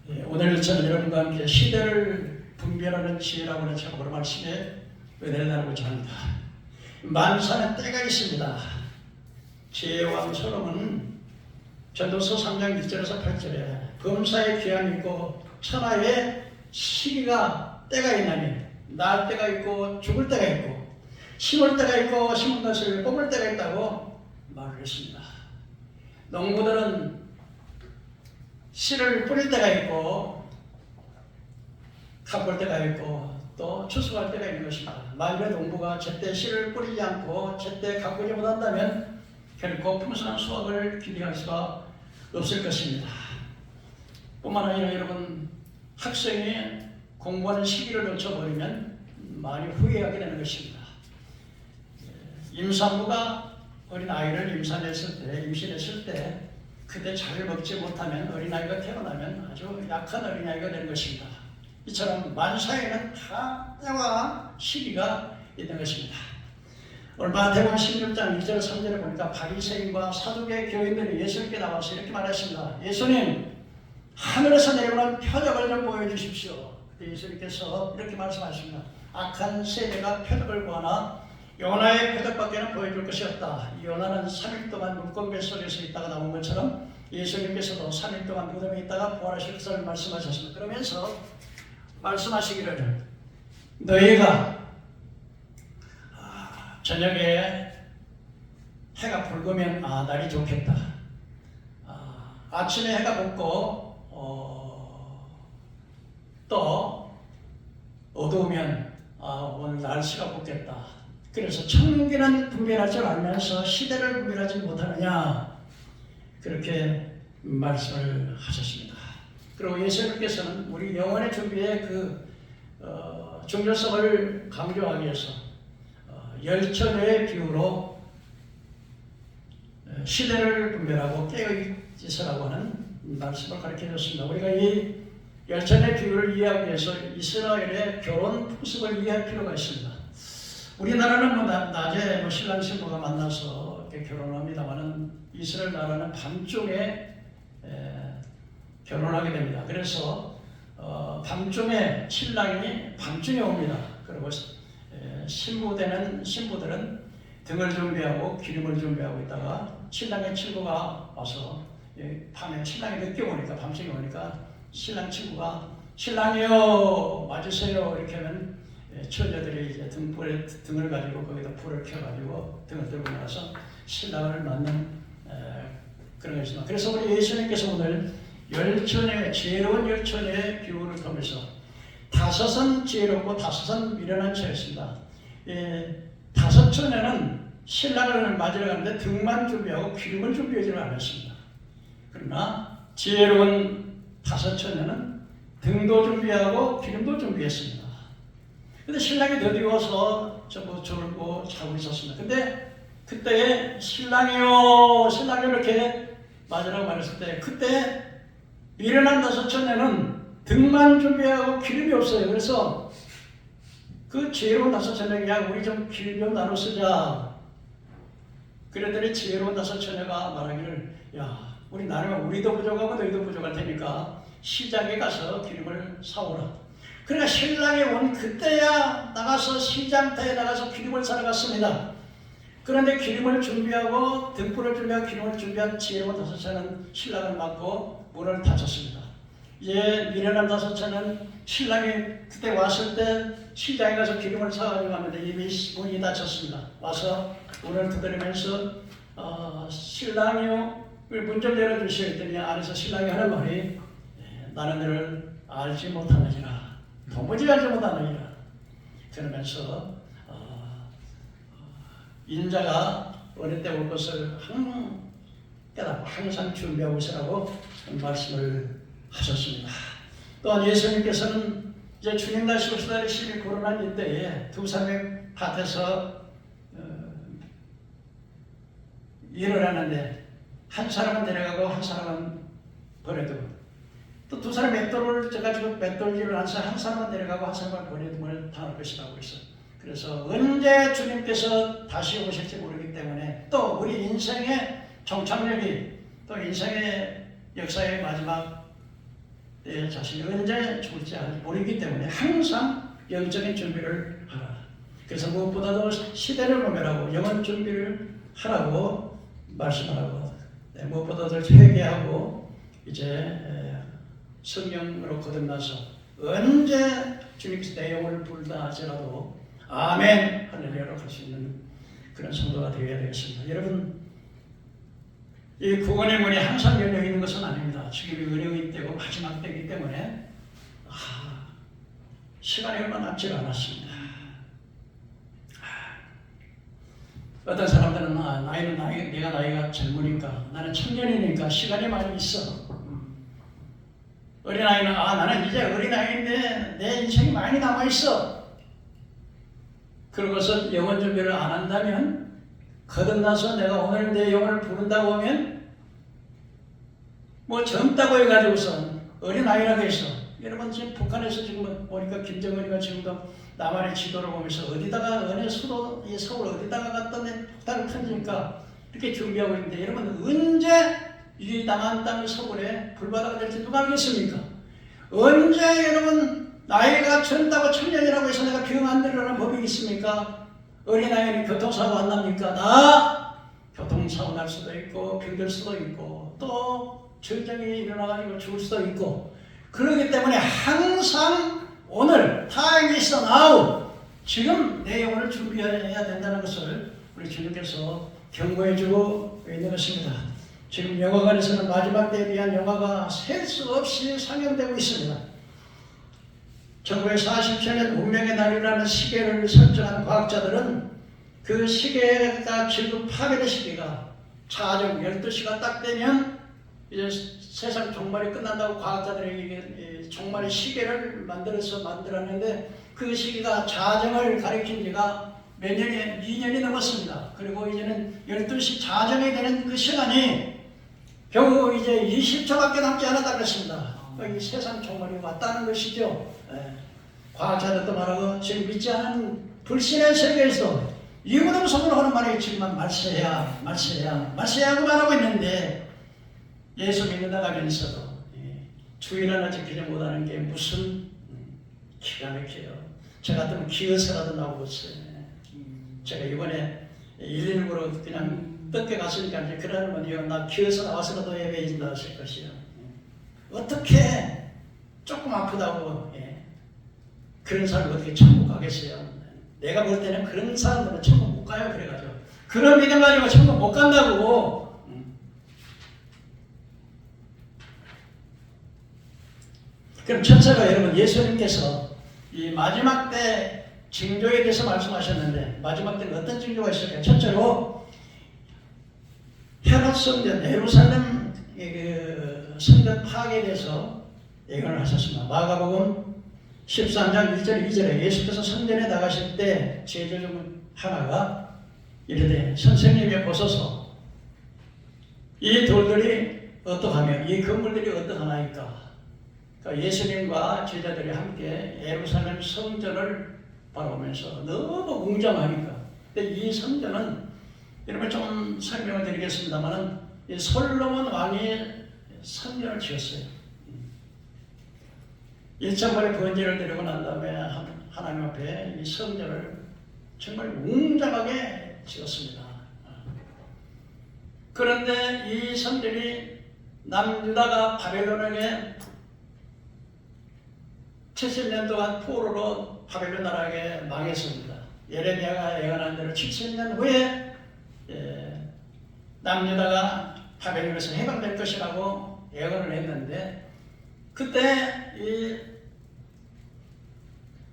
오늘 저는 여러분과 함께 시대를 분별하는 지혜라고 하는 제목으로 말씀에 은혜를 나누고자 합니다. 만사는 때가 있습니다. 지혜왕 솔로몬은 전도서 3장 1절에서 8절에 범사의 귀함이 있고 천하의 시기가 때가 있나니 날 때가 있고 죽을 때가 있고 심을 때가 있고 심은 것을 뽑을 때가 있다고 말을 했습니다. 농부들은 씨를 뿌릴 때가 있고 가꿀 때가 있고 또 추수할 때가 있는 것입니다. 만일에 농부가 제때 씨를 뿌리지 않고 제때 가꾸지 못한다면 결코 풍성한 수확을 기대할 수가 없을 것입니다. 뿐만 아니라 여러분, 학생이 공부하는 시기를 놓쳐버리면 많이 후회하게 되는 것입니다. 임산부가 어린아이를 임신했을 때 그때 잘 먹지 못하면 어린아이가 태어나면 아주 약한 어린아이가 되는 것입니다. 이처럼 만사에는 다 때와 시기가 있는 것입니다. 오늘 마태복음 16장 2절 3절에 보니까 바리새인과 사두개 교인들이 예수님께 나와서 이렇게 말했습니다. 예수님, 하늘에서 내려오는 표적을 좀 보여주십시오. 그때 예수님께서 이렇게 말씀하십니다. 악한 세대가 표적을 구하나 요나의 표적밖에는 보여줄 것이 없다. 이 요나는 3일 동안 물고기 뱃속에서 있다가 나온 것처럼 예수님께서도 3일 동안 무덤에 있다가 부활하실 것을 말씀하셨습니다. 그러면서 말씀하시기를 너희가 저녁에 해가 붉으면 날이 좋겠다. 아침에 해가 붓고 또 어두우면 오늘 날씨가 붓겠다. 그래서 청기는 분별할 줄 알면서 시대를 분별하지 못하느냐, 그렇게 말씀을 하셨습니다. 그리고 예수님께서는 우리 영혼의 준비의 중요성을 강조하기 위해서 열처녀의 비유로 시대를 분별하고 깨어있 짓으라고 하는 말씀을 가르쳐 줬습니다. 우리가 이 열처녀의 비유를 이해하기 위해서 이스라엘의 결혼 풍습을 이해할 필요가 있습니다. 우리나라는 낮에 신랑 신부가 만나서 이렇게 결혼합니다만은 이스라엘 나라는 밤중에 결혼하게 됩니다. 그래서 밤중에 신랑이 밤중에 옵니다. 그리고 신부들은 등을 준비하고 기름을 준비하고 있다가 신랑의 친구가 와서 밤에 신랑이 늦게 오니까 밤중에 오니까 신랑 친구가 신랑이요 맞으세요 이렇게 하면 처녀들이 이제 등을 가지고 거기다 불을 켜가지고 등을 들고 나서 신랑을 맞는 그런 것입니다. 그래서 우리 예수님께서 오늘 지혜로운 열처녀의 비유를 통해서 다섯은 지혜롭고 다섯은 미련한 처였습니다. 다섯 처녀는 신랑을 맞으러 가는데 등만 준비하고 기름을 준비하지 않았습니다. 그러나 지혜로운 다섯 처녀는 등도 준비하고 기름도 준비했습니다. 근데 신랑이 더디워서 졸고 자고 있었습니다. 근데 그때 신랑이요 이렇게 맞으라고 말했을 때 그때 미련한 다섯 처녀는 등만 준비하고 기름이 없어요. 그래서 그 지혜로운 다섯 처녀가 우리 좀 길 좀 나눠 쓰자. 그랬더니 지혜로운 다섯 처녀가 말하기를 야 우리 나누면 우리도 부족하고 너희도 부족할 테니까 시장에 가서 기름을 사오라. 그러니까 신랑이 온 그때야 나가서 시장터에 나가서 기름을 사러 갔습니다. 그런데 기름을 준비하고 등불을 준비하고 기름을 준비한 지혜로운 다섯 처녀는 신랑을 맞고 문을 닫혔습니다. 이제 미련한 다섯 처녀는 신랑이 그때 왔을 때 시장에 가서 기름을 사가지고 갔는데 이미 문이 닫혔습니다. 와서 문을 두드리면서 신랑이요 문 좀 열어주시오 했더니 안에서 신랑이 하는 말이 나는 너를 알지 못하느니라. 도무지 알지 못하느니라. 그러면서 인자가 어느 때 올 것을 항상 깨닫고 항상 준비하고 있으라고 말씀을 하셨습니다. 또한 예수님께서는 이제 주님 다시 오시다를 심히 고론한 이때에 두 사람의 밭에서 일을 하는데 한 사람은 데려가고 한 사람은 버려두고 또 두 사람 맷돌을 져가지고 맷돌질을 한 사람은 데려가고 한 사람은 버려둠을 당할 것이라고 했어요. 그래서 언제 주님께서 다시 오실지 모르기 때문에 또 우리 인생의 종착역이 또 인생의 역사의 마지막 내 자신이 언제 죽을지 모르기 때문에 항상 영적인 준비를 하라. 그래서 무엇보다도 시대를 모면하고 영혼 준비를 하라고 말씀하라고. 무엇보다도 회개하고 이제 성령으로 거듭나서 언제 주님께서 내 영혼을 부르다 할지라도 아멘 할렐루야로 갈 수 있는 그런 성도가 되어야 되겠습니다. 여러분, 이 구원의 문이 항상 열려 있는 것은 아닙니다. 지금이 은혜의 때고 마지막 때이기 때문에 시간이 얼마 남지 않았습니다. 어떤 사람들은 내가 나이가 젊으니까 나는 청년이니까 시간이 많이 있어. 어린아이는 나는 이제 어린아이인데 내 인생이 많이 남아있어. 그러고서 영혼 준비를 안 한다면 거듭나서 내가 오늘 내 영혼을 부른다고 하면 뭐 젊다고 해가지고서 어린아이라고 해서 여러분 지금 북한에서 지금 보니까 김정은이가 지금도 남한의 지도를 보면서 어디다가 어느 수도 이 서울 어디다가 갔더니 북한을 던지니까 이렇게 준비하고 있는데 여러분 언제 이 남한 땅 서울에 불바다가 될지 누가 알겠습니까? 언제 여러분 나이가 젊다고 청년이라고 해서 내가 병 안 들으라는 법이 있습니까? 어린아이는 교통사고 안 납니까? 나 교통사고 날 수도 있고 병들 수도 있고 또 전쟁이 일어나가지고 죽을 수도 있고 그렇기 때문에 항상 오늘 타임이 있어 now 지금 내 영혼을 준비해야 된다는 것을 우리 주님께서 경고해주고 있는 것입니다. 지금 영화관에서는 마지막 때에 대한 영화가 셀 수 없이 상영되고 있습니다. 1947년 운명의 날이라는 시계를 설정한 과학자들은 그 시계가 지금 파괴의 시기가 자정 12시가 딱 되면 이제 세상 종말이 끝난다고 과학자들에게 종말의 시계를 만들었는데 그 시기가 자정을 가리킨 지가 몇 년이 2년이 넘었습니다. 그리고 이제는 12시 자정이 되는 그 시간이 겨우 이제 20초밖에 남지 않았다고 했습니다. 이 세상 종말이 왔다는 것이죠. 과학자들도 말하고 지금 믿지 않은 불신의 세계에서 이구동성으로 하는 말이 지금만 말세야 하고 말하고 있는데 예수 믿는다가 하면서도 주일 하나 지키지 못하는 게 무슨 기가 막혀요. 저 같으면 기어서라도 나오고 있어요. 제가 이번에 119로 그냥 뜯겨 갔으니까 이제 그러면 나 기어서 나와서라도 예배해 준다 하실 것이요. 어떻게 조금 아프다고 그런 사람을 어떻게 천국 가겠어요? 내가 볼 때는 그런 사람들은 천국 못 가요. 그래가지고 그런 믿음 가지고 천국 못 간다고. 그럼 첫째로 여러분 예수님께서 이 마지막 때 징조에 대해서 말씀하셨는데 마지막 때는 어떤 징조가 있을까요? 첫째로 헤롯 성전 예루살렘 성전 파괴에 대해서 예언을 하셨습니다. 마가복음 13장 1절 2절에 예수께서 성전에 나가실 때 제자 중 하나가 이르되 선생님이 보소서 이 돌들이 어떠하며 이 건물들이 어떠하나이까. 그러니까 예수님과 제자들이 함께 예루살렘 성전을 바라보면서 너무 웅장하니까. 근데 이 성전은 여러분 좀 설명을 드리겠습니다만은 이 솔로몬 왕이 성전을 지었어요. 1,000번의 번제를 드리고 난 다음에 하나님 앞에 이 성전을 정말 웅장하게 지었습니다. 그런데 이 성전이 남유다가 바벨론에게 70년 동안 포로로 바벨론 나라에게 망했습니다. 예레미야가 예언한 대로 70년 후에 남유다가 바벨론에서 해방될 것이라고 예언을 했는데 그때 이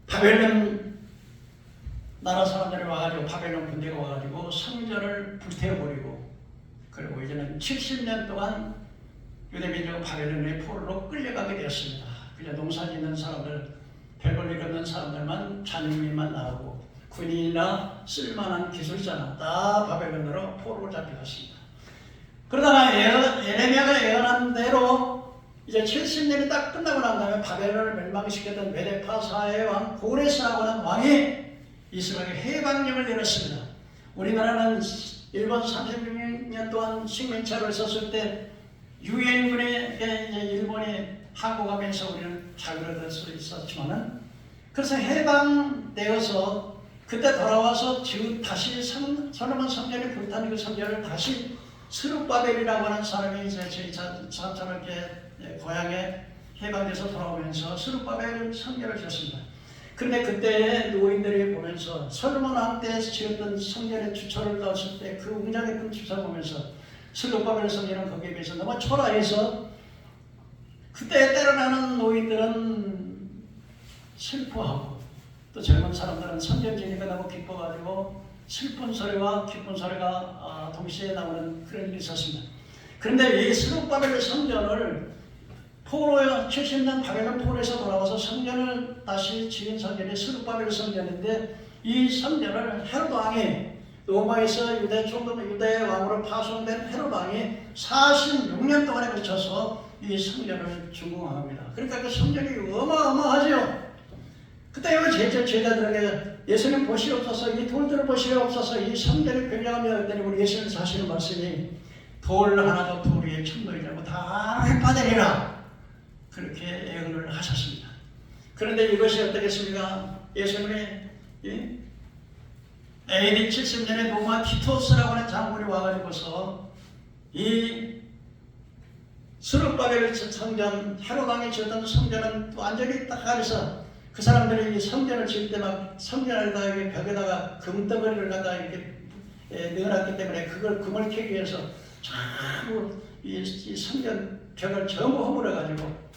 바벨론 나라 사람들이 와가지고 바벨론 군대가 와가지고 성전을 불태워버리고 그리고 이제는 70년 동안 유대민족은 바벨론의 포로로 끌려가게 되었습니다. 그냥 농사 짓는 사람들, 별볼 일 없는 사람들만 잔인민만 나오고 군인이나 쓸만한 기술자나 다 바벨론으로 포로로 잡혀갔습니다. 그러다가 예레미야가 예언한 대로 이제 70년이 딱 끝나고 난 다음에 바벨론을 멸망시켰던 메데파 사의 왕 고레스라고 하는 왕이 이스라엘에 해방령을 내렸습니다. 우리나라는 일본 36년 동안 식민차로 있었을 때 유엔군에 이제 일본이 하고 가면서 우리는 자유를 수 있었지만은 그래서 해방되어서 그때 돌아와서 다시 솔로몬 성전이 불타는 그 성전을 다시 스룹바벨이라고 하는 사람이 이제 저희 사람처럼 이렇게 고향에 해방돼서 돌아오면서 스룹바벨 성전을 지었습니다. 그런데 그때 노인들이 보면서 솔로몬 왕 때 지었던 성전의 주처를 넣었을 때 그 웅장했던 주처를 보면서 스룹바벨 성전은 거기에 비해서 너무 초라해서 그때 때려나는 노인들은 슬퍼하고 또 젊은 사람들은 성전 지니까 너무 기뻐가지고 슬픈 소리와 기쁜 소리가 동시에 나오는 그런 일이 있었습니다. 그런데 이 스룹바벨 성전을 포로에 70년 바벨론 포로에서 돌아와서 성전을 다시 지은 성전이 스룹바벨 성전인데 이 성전을 헤롯 왕이 로마에서 유대 왕으로 파송된 헤롯 왕이 46년 동안에 걸쳐서 이 성전을 준공합니다. 그러니까 그 성전이 어마어마하죠. 그때 여기 제자들에게 예수님 보시옵소서, 이 돌들을 보시옵소서, 이 성전이 굉장합니다. 그랬더니 우리 예수님 사시는 말씀이 돌 하나도 돌 위에 천도이지 않고 다 획파되리라. 그렇게 예언을 하셨습니다. 그런데 이것이 어떻겠습니까? 예수님이 AD 70년에 로마 티토스라고 하는 장군이 와가지고서 이 스룹바벨 성전, 헤롯 왕이 지었던 성전은 완전히 딱 가려서 그 사람들이 이 성전을 지을 때 막 성전에다가 벽에다가 금덩어리를 갖다 이렇게 넣어놨기 때문에 그걸 금을 캐기 위해서 전부 이 성전 벽을 전부 허물어가지고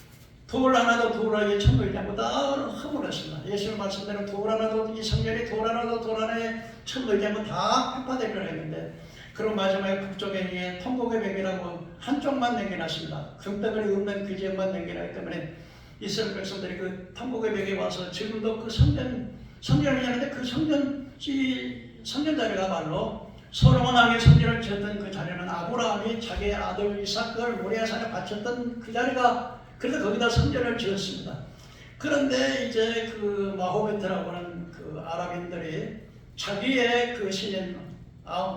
돌 하나도 돌 하나에 천도이지 않고 다 허물었습니다. 예수님 말씀대로 돌 하나도 이 성전이 돌 하나도 돌 하나에 천도이지 않고 다 획파되리라 했는데 그리고 마지막에 북쪽에 통곡의 벽이라고 한쪽만 남겨놨습니다. 금덩어리 없는 그 지역만 남겨놨기 때문에 이스라엘 백성들이 그 통곡의 벽에 와서 지금도 그 성전이 하는데 그 성전 자리가 말로 솔로몬 왕의 성전을 지었던 그 자리는 아브라함이 자기의 아들 이삭을 모리아산에 바쳤던 그 자리가 그래서 거기다 성전을 지었습니다. 그런데 이제 그 마호메트라고 하는 그 아랍인들이 자기의 그 신인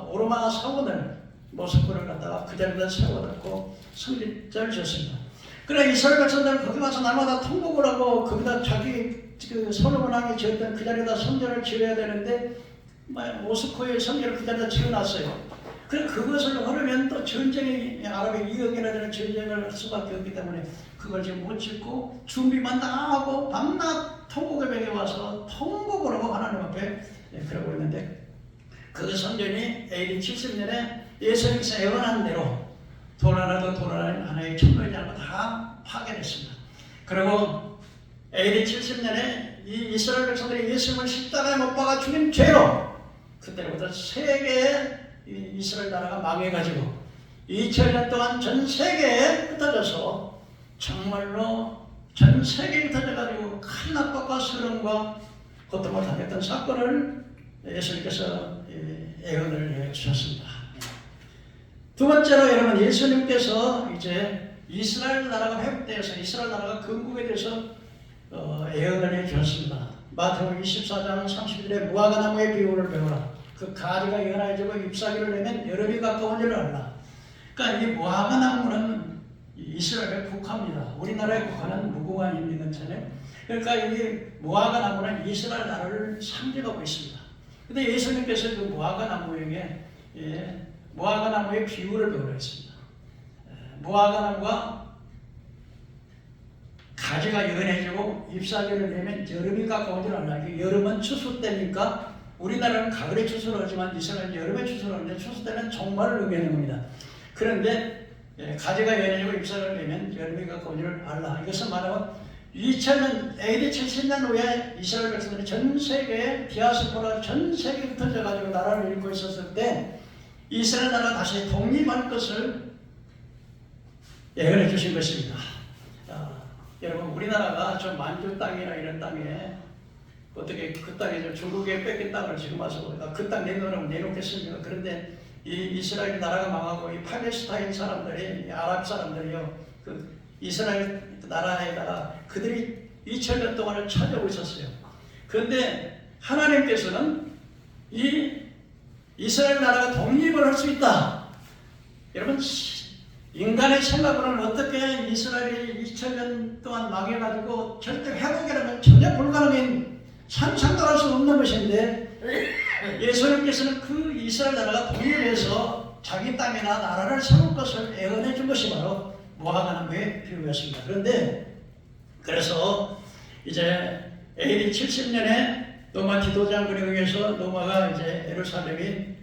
오르마 사원을 모스크를 갖다가 그 자리에다 세워놓고 성전을 지었습니다. 그래 이스라엘 백성들은 거기 와서 날마다 통곡을 하고 거기다 자기 그 솔로몬 왕이 지었던 그 자리에다 성전을 지어야 되는데 모스크의 성전을 그 자리에다 지어놨어요. 그래 그것을 하려면 또 전쟁이 아랍의 2억이나 되는 전쟁을 할 수밖에 없기 때문에 그걸 지금 못 짓고 준비만 다 하고 밤낮 통곡의 벽에 와서 통곡을 하고 하나님 앞에 그러고 있는데 그 성전이 AD 70년에 예수님께서 예언한 대로 돌 하나도 돌 하나에 천도이지 않고 다 파괴됐습니다. 그리고 AD 70년에 이 이스라엘 백성들이 예수님을 십자가에 못 박아 죽인 죄로 그때부터 세계의 이스라엘 나라가 망해가지고 2000년 동안 전 세계에 흩어져서 정말로 전 세계에 흩어져가지고 큰 압박과 서름과 고통을 당했던 사건을 예수님께서 예언을 해주셨습니다. 두 번째로 여러분 예수님께서 이제 이스라엘 나라가 회복되어서 이스라엘 나라가 건국에 대해서 예언을 해주셨습니다. 마태복음 24장 31절에 무화과 나무의 비유를 배우라. 그 가지가 연해지고 잎사귀를 내면 여름이 가까운 줄을 알라. 그러니까 이 무화과 나무는 이스라엘에 국화입니다. 우리나라의 국화는 무궁화 있는 것처럼. 그러니까 이 무화과 나무는 이스라엘 나라를 상징하고 있습니다. 그런데 예수님께서 그 무화과 나무에게 무화과 나무의 비유를 배우라 했습니다. 무화과 나무가 가지가 연해지고 잎사귀를 내면 여름이 가까운 줄 알라. 여름은 추수 때니까 우리나라는 가을에 추수를 하지만 이스라엘은 여름에 추수를 하는데 추수 때는 종말을 의미하는 겁니다. 그런데 가지가 연해지고 잎사귀를 내면 여름이 가까운 줄 알라. 이것은 말하면 2000년 AD 70년 후에 이스라엘 백성들이 전 세계에 디아스포라 전 세계에 흩어져 가지고 나라를 잃고 있었을 때 이스라엘 나라가 다시 독립할 것을 예언해 주신 것입니다. 여러분 우리나라가 저 만주 땅이나 이런 땅에 어떻게 그 땅에 중국에 뺏긴 땅을 지금 와서 그 땅 내놓으라고 내놓겠습니까? 그런데 이 이스라엘 나라가 망하고 이 팔레스타인 사람들이 아랍 사람들이요 그 이스라엘 나라에다가 그들이 2000년 동안을 찾아오고 있었어요. 그런데 하나님께서는 이 이스라엘 나라가 독립을 할 수 있다. 여러분 인간의 생각으로는 어떻게 이스라엘이 2000년 동안 망해가지고 절대 회복이라면 전혀 불가능한 상상도 할 수 없는 것인데 예수님께서는 그 이스라엘 나라가 독립해서 자기 땅이나 나라를 세울 것을 애원해 준 것이 바로 모아가나무의 비유였습니다. 그래서 이제 AD 70년에 로마 지도장군에 의해서 로마가 이제 예루살렘이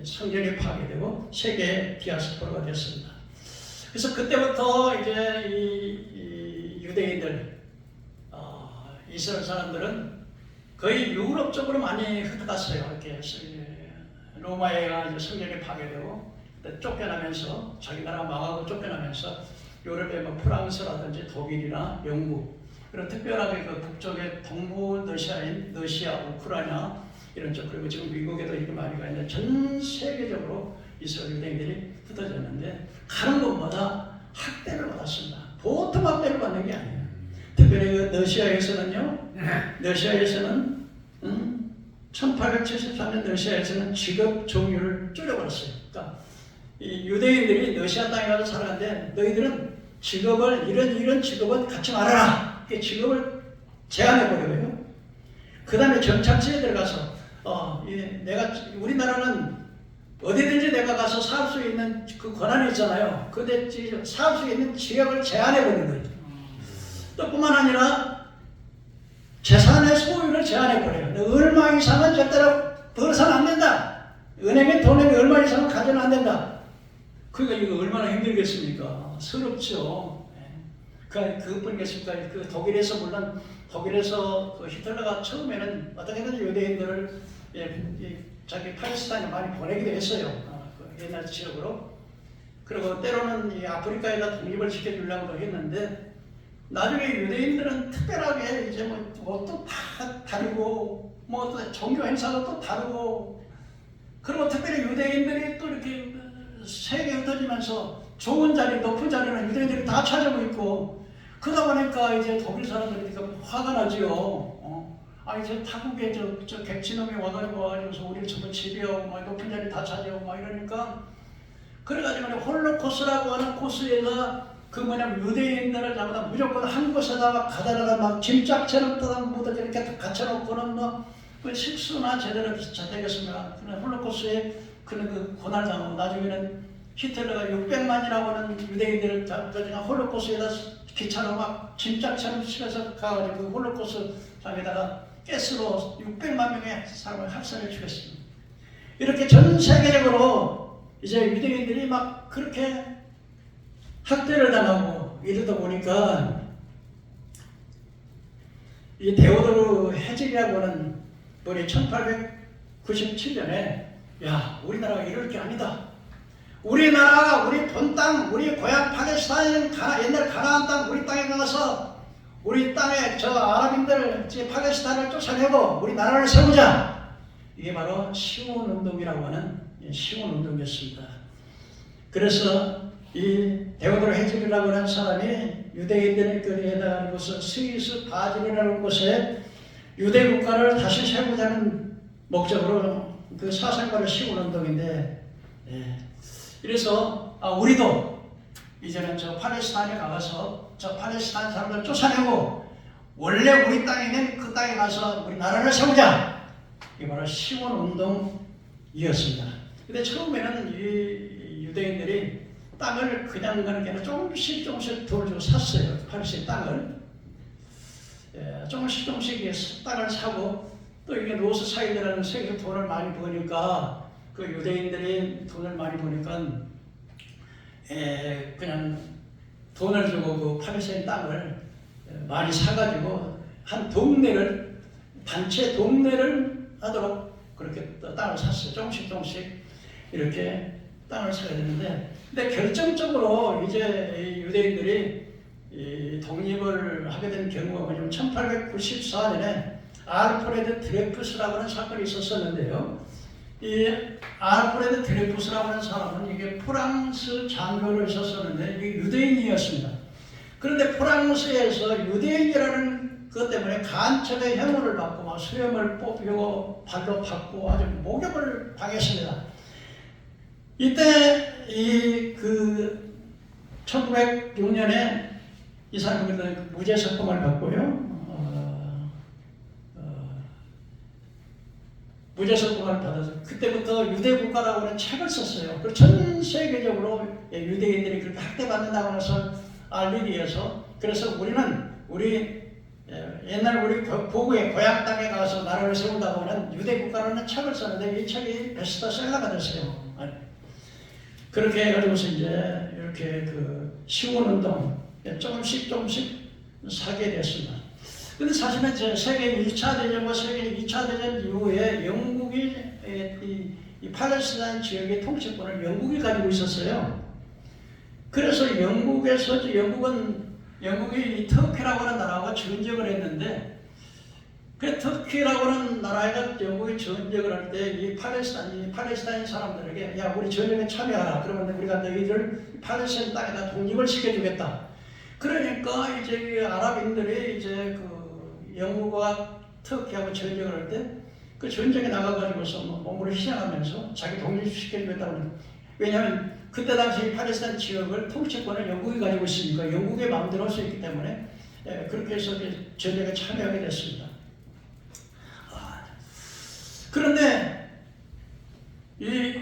성전이 파괴되고 세계 디아스포라가 됐습니다. 그래서 그때부터 이제 이 유대인들, 이스라엘 사람들은 거의 유럽 쪽으로 많이 흩어갔어요. 이렇게 로마에가 이제 성전이 파괴되고 쫓겨나면서 자기 나라 망하고 쫓겨나면서 유럽의 뭐 프랑스라든지 독일이나 영국 그런 특별하게 그 북쪽의 동부 러시아인 러시아, 우크라이나 이런 쪽 그리고 지금 미국에도 이렇게 많이 가 있는데 전 세계적으로 이스라엘 유대인들이 흩어졌는데 가는 곳마다 학대를 받았습니다. 보통 학대를 받는 게 아니에요. 특별히 그 러시아에서는요. 러시아에서는 1873년 러시아에서는 직업 종류를 줄여버렸어요. 그러니까 이 유대인들이 러시아 땅에 가서 살았는데 너희들은 직업을 이런 직업은 갖지 말아라. 이렇게 직업을 제한해버려요. 그 다음에 정착지에 들어가서 우리나라는 어디든지 내가 가서 살 수 있는 그 권한이 있잖아요. 근데 살 수 있는 지역을 제한해버리는 거예요. 또 뿐만 아니라 재산의 소유를 제한해버려요. 얼마 이상은 절대로 벌어서는 안 된다. 은행에 돈이 얼마 이상은 가져는 안 된다. 그러니까 이거 얼마나 힘들겠습니까? 서럽죠. 그뿐이겠습니까? 그 독일에서 물론 독일에서 그 히틀러가 처음에는 어떻게든 유대인들을 자기 팔레스타인에 많이 보내기도 했어요. 그 옛날 지역으로. 그리고 때로는 이 아프리카에다 독립을 시켜주려고도 했는데 나중에 유대인들은 특별하게 이제 또 다 다르고 또 종교 행사도 또 다르고 그리고 특별히 유대인들이 또 이렇게 세계에 흩어지면서 좋은 자리, 높은 자리는 유대인들이 다 찾아오고 있고 그러다 보니까 이제 독일 사람들이 화가 나지요. 아니 저 타국에 저 객지놈이 와가지고서 우리를 전부 지배하고 높은 자리 다 차지하고 이러니까 그래가지고 홀로코스라고 하는 코스에서 유대인들을 잡아다 무조건 한 곳에다가 가다가 막 짐짝처럼 묻어 이렇게 갇혀놓고는 그 식수나 제대로 되겠습니다. 홀로코스에 그 고난을 당하고 나중에는 히틀러가 600만이라고 하는 유대인들을 홀로코스에다 기차로 막 짐짝처럼 실어서 가가지고 그 홀로코스 장에다가 가스로 600만 명의 사람을 학살해 죽였습니다. 이렇게 전 세계적으로 이제 유대인들이 막 그렇게 학대를 당하고 이러다 보니까 이 데오도르 헤즐이라고 하는 분이 1897년에 야 우리나라가 이럴 게 아니다. 우리나라, 우리 본땅, 우리 고향 팔레스타인, 옛날 가나안 땅, 우리 땅에 가서 우리 땅에 저 아랍인들, 팔레스타인을 쫓아내고 우리 나라를 세우자. 이게 바로 시온운동이라고 하는 시온운동이었습니다. 그래서 이 데오도르 헤즐이라고 하는 사람이 유대인들의 거리에다가 곳은 스위스 바질이라는 곳에 유대 국가를 다시 세우자는 목적으로 그 사상과를 시온운동인데 그래서 우리도 이제는 저 팔레스타인에 가서 저 팔레스타인 사람들 쫓아내고 원래 우리 땅에 있는 그 땅에 가서 우리 나라를 세우자. 이게 바로 시온운동이었습니다. 근데 처음에는 이 유대인들이 땅을 그냥 가는 게 아니라 조금씩 돈 주고 샀어요. 팔레스타인 땅을. 조금씩 땅을 사고 또 이게 로스차일드라는 세계에서 돈을 많이 버니까 그 유대인들이 돈을 많이 버니까 그냥 돈을 주고 그 팔레스타인 땅을 많이 사가지고 한 동네를 단체 동네를 하도록 그렇게 땅을 샀어요. 조금씩 이렇게 땅을 사야 되는데 근데 결정적으로 이제 유대인들이 이 독립을 하게 된 경우가 뭐냐면 1894년에 알프레드 드레푸스라고 하는 사건이 있었었는데요. 이 알프레드 드레푸스라고 하는 사람은 이게 프랑스 장교로 있었었는데 이게 유대인이었습니다. 그런데 프랑스에서 유대인이라는 것 때문에 간첩의 혐오를 받고 막 수염을 뽑히고 발로 받고 아주 목욕을 당했습니다. 이때 1906년에 이 사람은 무죄석검을 받고요. 무죄석검을 받아서 그때부터 유대국가라고 하는 책을 썼어요. 그리고 전 세계적으로 유대인들이 그렇게 학대받는다고 해서 알리기 위해서, 그래서 우리 옛날 우리 고국의 고향 땅에 가서 나라를 세운다고 하는 유대국가라는 책을 썼는데 이 책이 베스트셀러가 됐어요. 그렇게 해가지고서 이제 이렇게 그 시원운동 조금씩 사게 됐습니다. 근데 사실은 세계 1차 대전과 세계 2차 대전 이후에 영국이 이 팔레스타인 지역의 통치권을 영국이 가지고 있었어요. 그래서 영국이 터키라고 하는 나라와 전쟁을 했는데, 그 터키라고 하는 나라가 영국이 전쟁을 할 때 이 팔레스타인 사람들에게 야, 우리 전쟁에 참여하라. 그러면 우리가 너희들 팔레스타인 땅에다 독립을 시켜주겠다. 그러니까 이제 아랍인들이 이제 그 영국과 터키하고 전쟁을 할 때 그 전쟁에 나가가지고서 몸으로 희생하면서 자기 독립시켜주겠다고. 왜냐하면 그때 당시 팔레스타인 지역을 통치권을 영국이 가지고 있으니까 영국의 마음대로 할 수 있기 때문에 그렇게 해서 전쟁에 참여하게 됐습니다. 그런데 이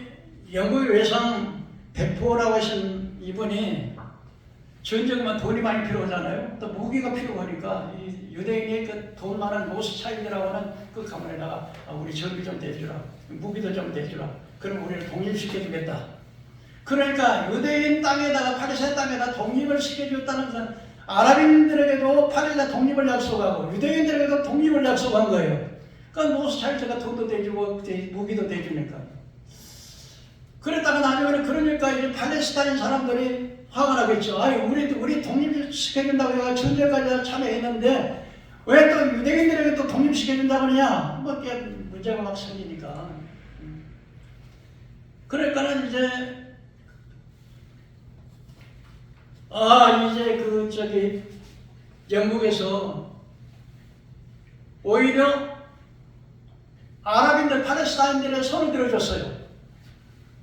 영국의 외상 베포라고 하신 이분이 전쟁만 돈이 많이 필요하잖아요. 또 무기가 필요하니까 이 유대인이 그 돈 많은 로스차일드라고 하는 그 가문에다가 우리 전기 좀 대주라, 무기도 좀 대주라. 그럼 우리를 독립시켜주겠다. 그러니까 유대인 땅에다가 팔레스타인 땅에다 독립을 시켜줬다는 건 아랍인들에게도 팔레스타인 독립을 약속하고 유대인들에게도 독립을 약속한 거예요. 그러니까 로스차일드가 돈도 대주고 무기도 대주니까. 그랬다가 나중에는 그러니까 이제 팔레스타인 사람들이 화가 나겠죠. 아니 우리 독립시켜준다고 해서 전쟁까지 참여했는데 왜 또 유대인들에게 또 독립시켜준다고 하냐? 뭐 이렇게 문제가 막 생기니까. 그러니까는 이제 영국에서 오히려 아랍인들 팔레스타인들의 손을 들어줬어요.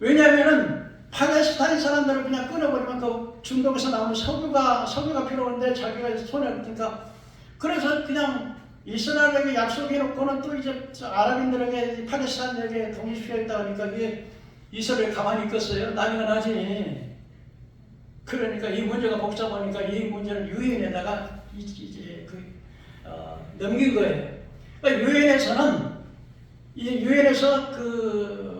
왜냐하면은 팔레스타인 사람들을 그냥 끊어버리면 그 중동에서 나오는 석유가 필요한데 자기가 손을 드니까, 그래서 그냥 이스라엘에게 약속해놓고는 또 이제 아랍인들에게 팔레스타인에게 독립시켜야겠다 하니까 이게 이스라엘 가만히 있겠어요? 난리가 나지. 그러니까 이 문제가 복잡하니까 이 문제를 유엔에다가 넘긴 거예요. 그러니까 유엔에서 그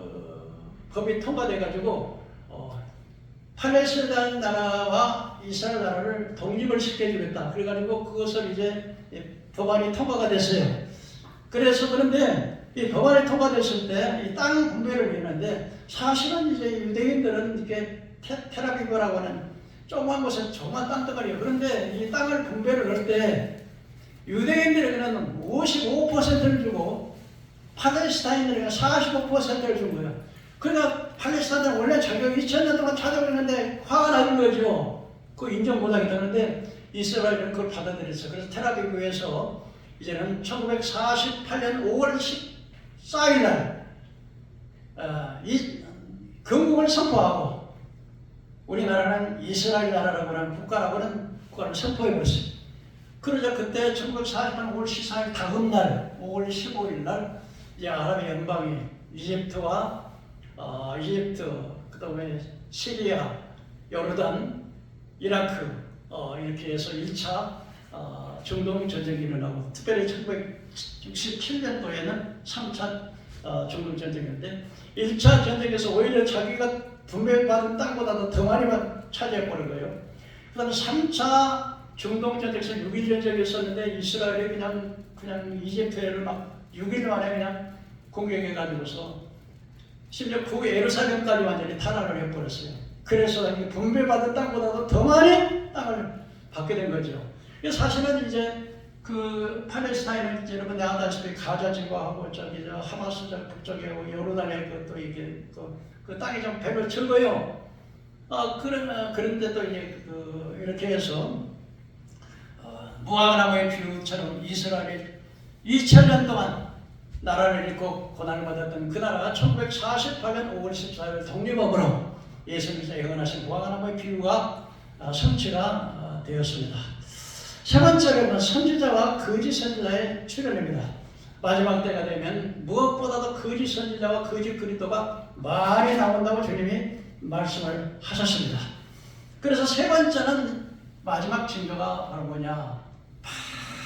법이 통과돼가지고 팔레스타인 나라와 이스라엘 나라를 독립을 시켜주겠다. 그래가지고 그것을 이제 법안이 통과가 됐어요. 그래서 그런데 이 법안이 통과됐을 때 이 땅 분배를 했는데 사실은 이제 유대인들은 이렇게 텔아비브라고 하는 조그만 곳에 조그만 땅덩어리예요. 그런데 이 땅을 분배를 할 때 유대인들에게는 55%를 주고 팔레스타인들에게는 45%를 준 거예요. 그러니까 팔레스타인은 원래 자기가 2000년 동안 찾아오는데 화가 나는 거죠. 그 인정 못하게 되는데 이스라엘은 그걸 받아들였어요. 그래서 텔아비브에서 이제는 1948년 5월 14일 날 이 건국을 선포하고 우리나라는 이스라엘 나라라고 하는 국가를 선포해버렸어요. 그러자 그때 1948년 5월 14일 다음 날 5월 15일 날 이제 아랍의 연방이 이집트와 그다음에 시리아, 요르단, 이라크 이렇게 해서 1차 중동 전쟁이 일어나고, 특별히 1967년도에는 3차 중동 전쟁이었는데 1차 전쟁에서 오히려 자기가 분배받은 땅보다도 더 많이 차지해버린 거예요. 그 다음에 3차 중동 전쟁에서 6.1 전쟁이 있었는데 이스라엘이 그냥 이집트를 막 6일 만에 그냥 공격해가지고서 심지어 예루살렘까지 완전히 탄압을 해버렸어요. 그래서 분배받은 땅보다도 더 많이 땅을 받게 된 거죠. 사실은 이제 그 팔레스타인은 이제 여러분 아다시피 가자 지구하고 저기 하마스 북쪽에 요르단에 또 이게 그 땅이 좀 별로 적어요. 그런데도 이제 이렇게 해서 무화과나무의 비유처럼 이스라엘이 2000년 동안 나라를 잃고 고난을 받았던 그 나라가 1948년 5월 14일 독립업으로 예수님께서 예언하신 무화과나무의 비유가 성취가 되었습니다. 세 번째로는 선지자와 거짓 선지자의 출현입니다. 마지막 때가 되면 무엇보다도 거짓 선지자와 거짓 그리스도가 많이 나온다고 주님이 말씀을 하셨습니다. 그래서 세 번째는 마지막 징조가 바로 뭐냐?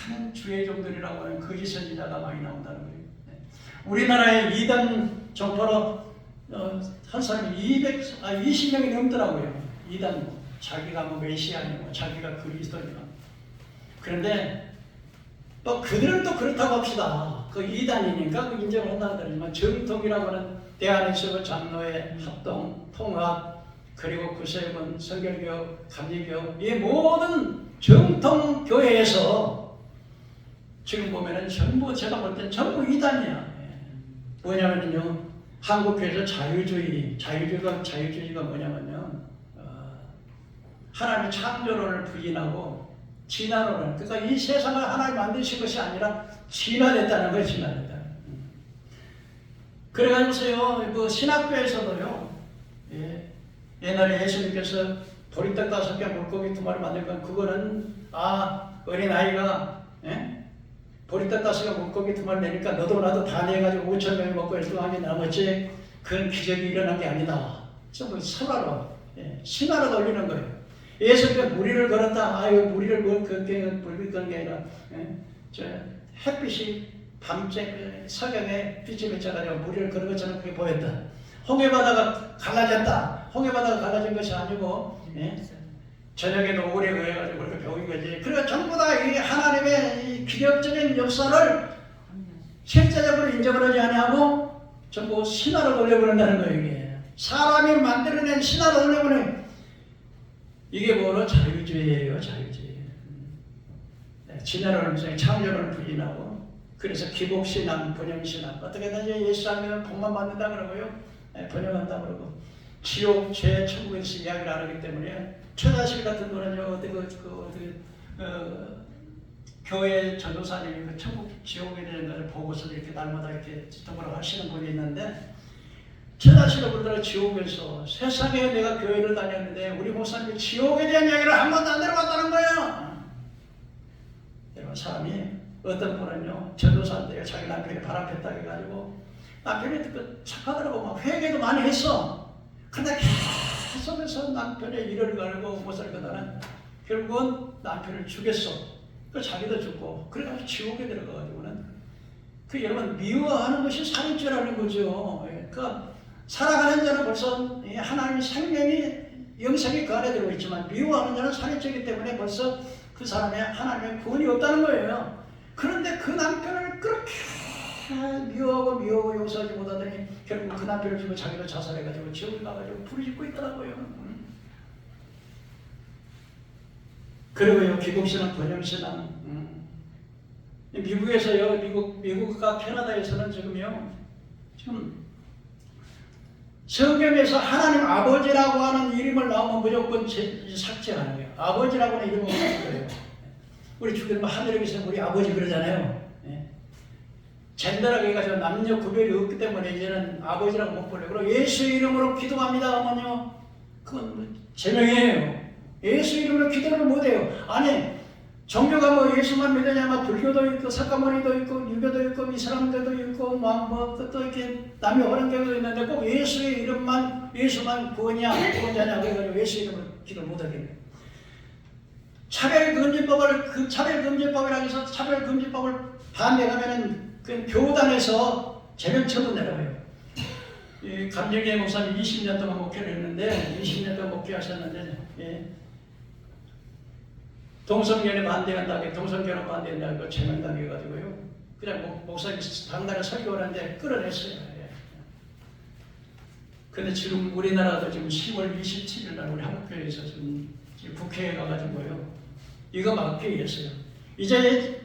많은 주의 종들이라고 하는 거짓 선지자가 많이 나온다는 거예요. 우리나라에 이단 정파로 한 사람이 20명이 넘더라고요. 이단 자기가 뭐 메시아니고 자기가 그리스도니까. 그런데 또 그들은 또 그렇다고 합시다. 그 이단이니까 그 인정을 한다고 하지만 정통이라고 하는 대한민국 장로회 합동, 통합, 그리고 구세군, 성결교육, 감리교육 이 모든 정통 교회에서 지금 보면은 전부 제가 볼 땐 전부 이단이야. 뭐냐면요, 한국교회에서 자유주의가 뭐냐면요, 하나님의 창조론을 부인하고 진화론을, 그러니까 이 세상을 하나님 만드신 것이 아니라 진화됐다는 거예요. 진화됐다. 그래가지고서요, 그 신학교에서도요, 옛날에 예수님께서 보리떡 5개 물고기 2마리 만든 건 그거는 어린아이가 보리떡 5개 물고기 2마리 내니까 너도 나도 다 내가지고 5,000명이 먹고 12명이 남았지 그건 기적이 일어난 게 아니다. 전부 설화로 신화로 돌리는 거예요. 예수님께서 무리를 걸었다. 무리를 물이 걷는 게 아니라 저 햇빛이 밤새 석양에 빛이 비쳐가지고 무리를 걸은 것처럼 그게 보였다. 홍해바다가 갈라졌다. 홍해바다가 갈라진 것이 아니고 저녁에도 오래 그래가지고 그렇게 배운 거지. 그러니까 전부 다 이 하나님의 이 기적적인 역사를 실제적으로 인정을 하지 아니하고 전부 신화로 돌려버린다는 거예요. 이게 사람이 만들어낸 신화로 돌려버리는 이게 뭐로? 자유주의예요. 자유주의. 진화론을 창조론을 부인하고 그래서 기복신앙, 번영신앙 어떻게든지 예수 안에는 복만 받는다 그러고요. 번영한다 그러고 지옥, 죄, 천국에서 이야기를 안 하기 때문에 최다실 같은 거는요, 교회 전도사님이 그 천국, 지옥에 대한 것을 보고서 이렇게 날마다 이렇게 지도를 하시는 분이 있는데, 최다실을 그러더라. 지옥에서 세상에 내가 교회를 다녔는데 우리 목사님이 지옥에 대한 이야기를 한 번도 안 들어봤다는 거예요. 여러분, 사람이 어떤 분은요, 전도사인데요, 자기 남편이 바람폈다 해가지고 남편이 그 착하더라고. 막 회개도 많이 했어. 근데 계속해서 남편의 일을 갈고 못살 거다는 결국은 남편을 죽였어. 그 자기도 죽고 그래가지고 지옥에 들어가가지고는 그 여러분 미워하는 것이 살인죄라는 거죠. 그러니까 살아가는 자는 벌써 하나님의 생명이 영생이 그 안에 들어있지만 미워하는 자는 살인죄이기 때문에 벌써 그 사람의 하나님의 구원이 없다는 거예요. 그런데 그 남편을 그렇게 미워하고 용서하지 못하더니 결국 그 남편을 죽고 자기도 자살해가지고 지옥에 가가지고 불이 짓고 있더라고요. 그리고요, 기독신앙, 번영신앙. 미국에서요, 미국과 캐나다에서는 지금 성경에서 하나님 아버지라고 하는 이름을 나오면 무조건 삭제하는 거예요. 아버지라고 하는 이름은 없는 거예요. 우리 주교님 하늘에 계신 우리 아버지 그러잖아요. 젠더라고 해가지고 남녀 구별이 없기 때문에 이제는 아버지라고 못 부르고, 그리고 예수 이름으로 기도합니다 하면요, 그건 제명이에요. 예수 이름으로 기도를 못해요. 아니, 종교가 뭐 예수만 믿으냐, 막 불교도 있고 석가모니도 있고 유교도 있고 이슬람교도 있고 또 이렇게 남의 어른교도 있는데 꼭 예수의 이름만, 예수만 구원자냐 그래가지고 예수 이름으로 기도를 못하겠네요. 차별금지법이라고 해서 차별금지법을 반대하면은 그 교단에서 제명 처분 내려가요. 이 감정의 목사님 20년 동안 목회를 했는데, 20년 동안 목회하셨는데, 동성결에 반대한다고, 동성결혼 반대한다고 제명당해가지고요. 그냥 목사님 당단에 설교를 하는데 끌어냈어요. 근데 지금 우리나라도 지금 10월 27일 날 우리 한국교회에서 지금 국회에 가가지고요, 이거 막기 위해서요. 이제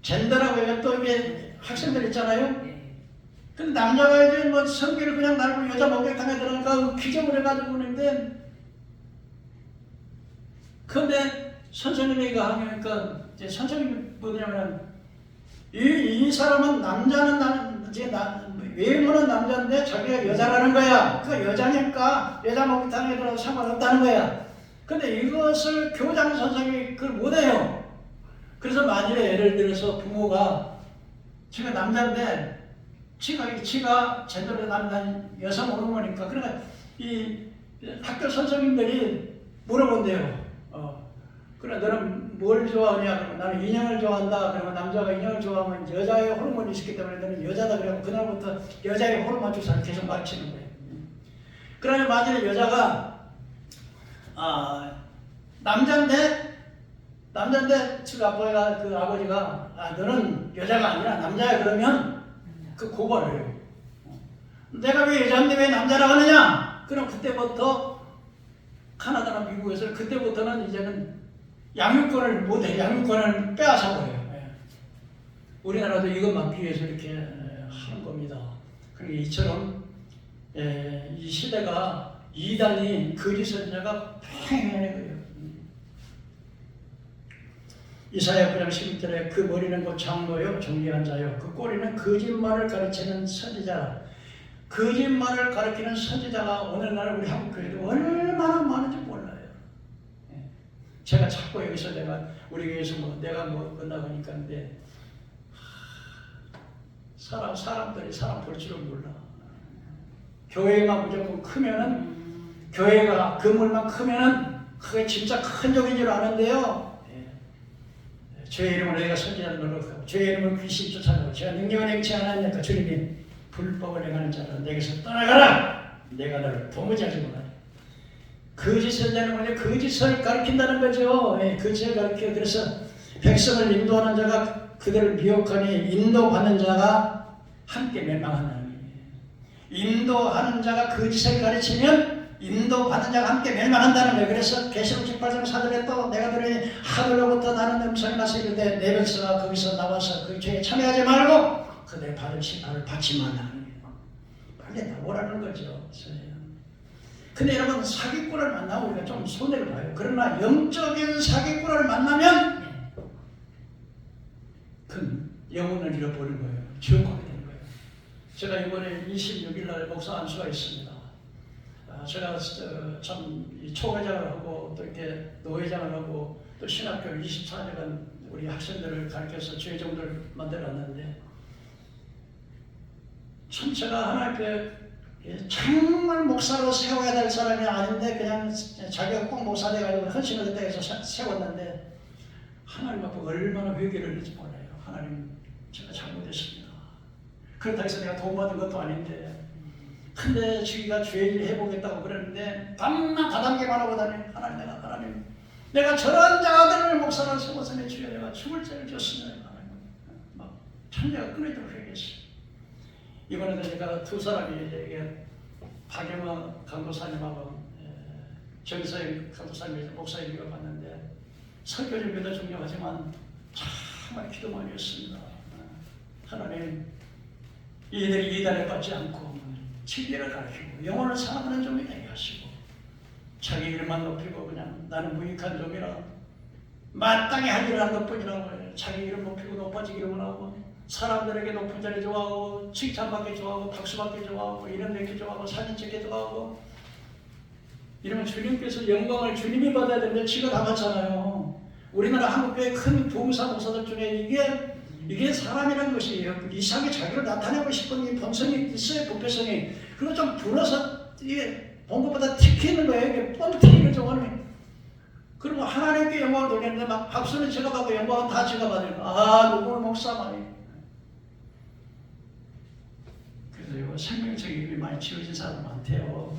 젠더라고 해서 또 이게 학생들 있잖아요. 근데 남자가 이제 뭐 성기를 그냥 날고 여자 목욕탕에 들어가니까 기적을 해가지고 그러는데, 근데 선생님이 이거 하니까 이제 선생님이 뭐냐면 이 사람은 외모는 남자인데 자기가 여자라는 거야. 그 여자니까 여자 목욕탕에 들어가서 상관없다는 거야. 근데 이것을 교장 선생님이 그걸 못해요. 그래서 만일에 예를 들어서 부모가 지가 남자인데 지가 제대로 남자 여성 호르몬이니까 그러니까 이 학교 선생님들이 물어본대요. 그래 너는 뭘 좋아하냐? 그러면 나는 인형을 좋아한다. 그러면 남자가 인형을 좋아하면 여자의 호르몬이 있기 때문에 너는 여자다. 그러고 그날부터 여자의 호르몬 주사를 계속 맞히는 거예요. 그러면 만약에 여자가 남자인데 지금 아버지가 너는 여자가 아니라 남자야 그러면 그 고발을 해요. 내가 왜 여자인데 왜 나라고 하느냐? 그럼 그때부터 카나다나 미국에서 그때부터는 이제는 양육권을 못해. 양육권을 빼앗아 버려요. 우리나라도 이것 막기 위해서 이렇게 하는 겁니다. 그러니까 이처럼 이 시대가 이단이 거짓 선자가 팽팽해 거예요. 이사야 9장 11절에 그 머리는 곧 장로요 정리한 자요 그 꼬리는 거짓말을 가르치는 선지자라. 거짓말을 가르치는 선지자가 오늘날 우리 한국교회도 얼마나 많은지 몰라요. 제가 자꾸 여기서 내가 우리 교회에서 내가 끝나고 하니까 근데 사람들이 사람 볼 줄은 몰라. 교회가 무조건 크면은 교회가 건물만 크면은 그게 진짜 큰 적인 줄 아는데요. 주의 이름으로 내가 선지자를 노력하고 주의 이름으로 귀신 쫓아내고 제가 능력을 행치 않았냐까 주님이 불법을 행하는 자는 내게서 떠나가라. 내가 너를 도무지 하지 못하니. 거짓 선자는 뭐냐? 거짓을 가르친다는 거죠. 거짓을 가르쳐. 그래서 백성을 인도하는 자가 그들을 미혹하니 인도받는 자가 함께 멸망한다는 거예요. 인도하는 자가 거짓을 가르치면 인도받는 자가 함께 멸망한다는 거예요. 그래서 계시록 18장 4절에 또 내가 들으니 하늘로부터 나는 음성이 나서 이르되 내 백성아 거기서 나와서 그 죄에 참여하지 말고 그들의 받을 심판을 받지 말라는 거예요. 빨리 나오라는 거죠. 근데 여러분 사기꾼을 만나고 우리가 좀 손해를 봐요. 그러나 영적인 사기꾼을 만나면 그 영혼을 잃어버린 거예요. 지옥 가게 되는 거예요. 제가 이번에 26일 날 목사 안수가 있습니다. 제가 참 초회장을 하고 또 이렇게 노회장을 하고 또 신학교 24년간 우리 학생들을 가르쳐서 주의종들을 만들었는데 참 제가 하나님께 정말 목사로 세워야 될 사람이 아닌데 그냥 자기가 꼭 목사 돼가지고 헌신을 그때 해서 세웠는데 하나님 앞에 얼마나 회개를 했는지 몰라요. 하나님 제가 잘못했습니다. 그렇다고 해서 내가 도움받은 것도 아닌데 근데 주기가 주의 일 해보겠다고 그랬는데 밤낮 다단계만 하고 다니. 하나님 내가 저런 자들을 목사로 세워서 내 주여 내가 죽을 죄를 졌습니다. 막 천녀가 끊어지도록 회개했어요. 이번에도 제가 두 사람이 박영화 강도사님하고 정서영 강도사님이 목사님을 봤는데 설교 준비도 중요하지만 정말 기도 많이 했습니다. 하나님 이들이 이단에 빠지지 않고 진리를 가르치고 영혼을 사랑하는 종이 되게 하시고 자기 일만 높이고 그냥 나는 무익한 종이라 마땅히 할 일을 한 것뿐이라고 해요. 자기 이름 높이고 높아지기를 원하고 사람들에게 높은 자리 좋아하고 칭찬받기 좋아하고 박수받기 좋아하고 이름 내기 좋아하고 사진 찍기 좋아하고 이러면 주님께서 영광을 주님이 받아야 되는데 지가 다 받잖아요. 우리나라 한국교회 큰 부흥사 목사들 중에 이게 사람이라는 것이에요. 이상하게 자기를 나타내고 싶은 이 본성이 있어요. 부패성이. 그리고 좀 불어서 이게 본 것보다 튀기는 거예요. 이게 뻥튀기는 좀 그리고 하나님께 영광을 돌리는데 막 박수는 제가 받고 영광은 다 제가 받아요. 누구 목사만이. 그래서 이거 생명적인 일이 많이 지워진 사람 많대요.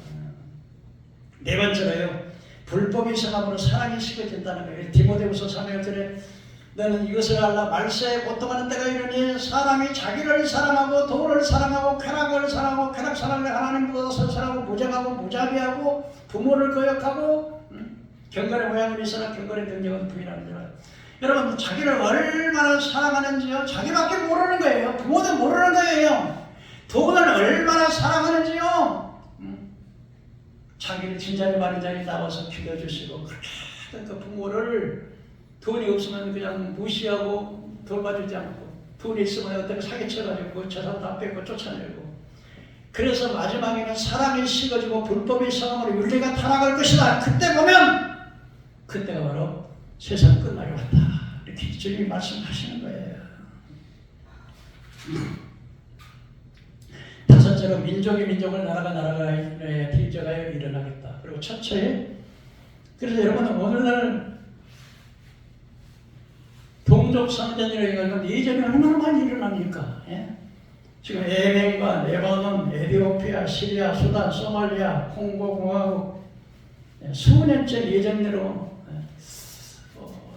네 번째로요. 불법이 성함으로 사랑이 식어진다는 거예요. 디모데후서 3장절에 너는 이것을 알라. 말세에 고통하는 때가 이르니 사람이 자기를 사랑하고 돈을 사랑하고 쾌락을 사랑하고 쾌락 사랑을 하나님보다 사랑하고 무정하고 무자비하고 부모를 거역하고 경건의 모양은 있으나 경건의 능력은 부인하느니라. 여러분 자기를 얼마나 사랑하는지요. 자기밖에 모르는 거예요. 부모도 모르는 거예요. 돈을 얼마나 사랑하는지요. 자기를 진자리 마른 자리 나와서 기도해주시고 그렇게 하던 그 부모를 돈이 없으면 그냥 무시하고 돌봐주지 않고 돈이 있으면 어떤 사기쳐가지고 저 사람 다 뺏고 쫓아내고 그래서 마지막에는 사랑이 식어지고 불법의 성함으로 윤리가 타락할 것이다. 그때 보면 그때가 바로 세상 끝나게 왔다. 이렇게 주님이 말씀하시는 거예요. 다섯째로 민족이 민족을 나라가 나라가 필저가에 일어나겠다. 그리고 첫째, 그래서 여러분은 오늘날 동족 상전이라고 해가지고 예전에 얼마나 많이 일어납니까? 예? 지금 예멘과 레바논, 에티오피아, 시리아, 수단, 소말리아, 콩고공화국 수년째 예전대로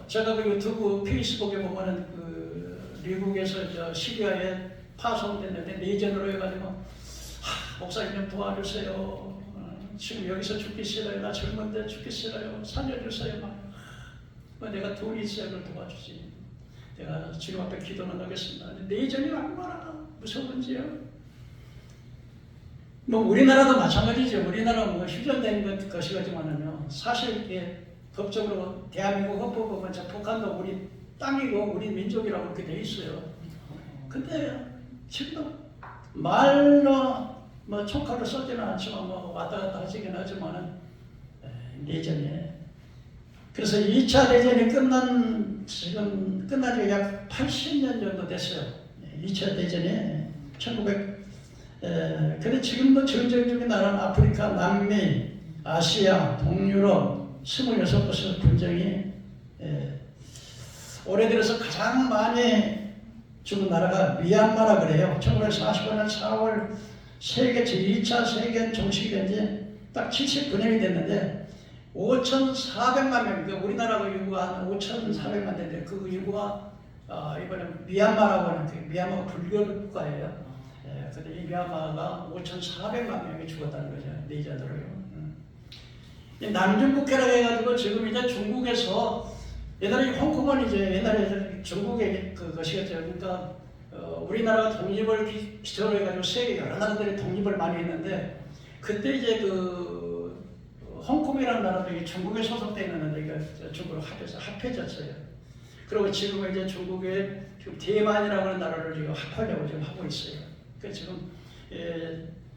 제가 그 유튜브 페이스북에 보면은 그 미국에서 저 시리아에 파송됐는데 내전으로 해가지고 목사님 좀 도와주세요. 지금 여기서 죽기 싫어요. 나 젊은데 죽기 싫어요. 살려주세요. 막 내가 돈이 있어야 그걸 도와주지. 내가 주님 앞에 기도는 하겠습니다. 내전이 얼마나 무서운지요. 뭐 우리나라도 마찬가지죠. 우리나라 뭐 휴전된 것이지만은요. 사실 이게 법적으로 대한민국 헌법 보면 저 북한도 우리 땅이고 우리 민족이라고 그렇게 돼 있어요. 근데 지금도 말로 뭐 촉각을 쏘지는 않지만 뭐 왔다 갔다 하시긴 하지만은 내전에 그래서 2차 대전이 지금 끝난 지 약 80년 정도 됐어요. 2차 대전에 1900 근데 지금도 전쟁 중인 나라는 아프리카, 남미, 아시아, 동유럽 26곳에서 분쟁이 올해 들어서 가장 많이 죽은 나라가 미얀마라 그래요. 1945년 4월 세계 제2차 세계 정식이 된 지 딱 79년이 됐는데 5,400만 명, 그러니까 우리나라 인구가 한 5,400만 되는데 그 인구가 이번에 미얀마라고 하는 그 미얀마가 불교 국가예요. 근데 이 미얀마가 5,400만 명이 죽었다는 거죠. 내전으로요. 남중국해라고 해가지고 지금 이제 중국에서 옛날에 홍콩은 이제 옛날에 중국의 그것이었죠. 그러니까 우리나라가 독립을 기초로 해가지고 세계 여러 나라들이 독립을 많이 했는데 그때 이제 그 홍콩이라는 나라도 중국에 소속되어 있는데 이게 중국으로 합해졌어요. 그리고 지금 이제 중국에 지금 대만이라고 하는 나라를 지금 합하려고 지금 하고 있어요. 그 지금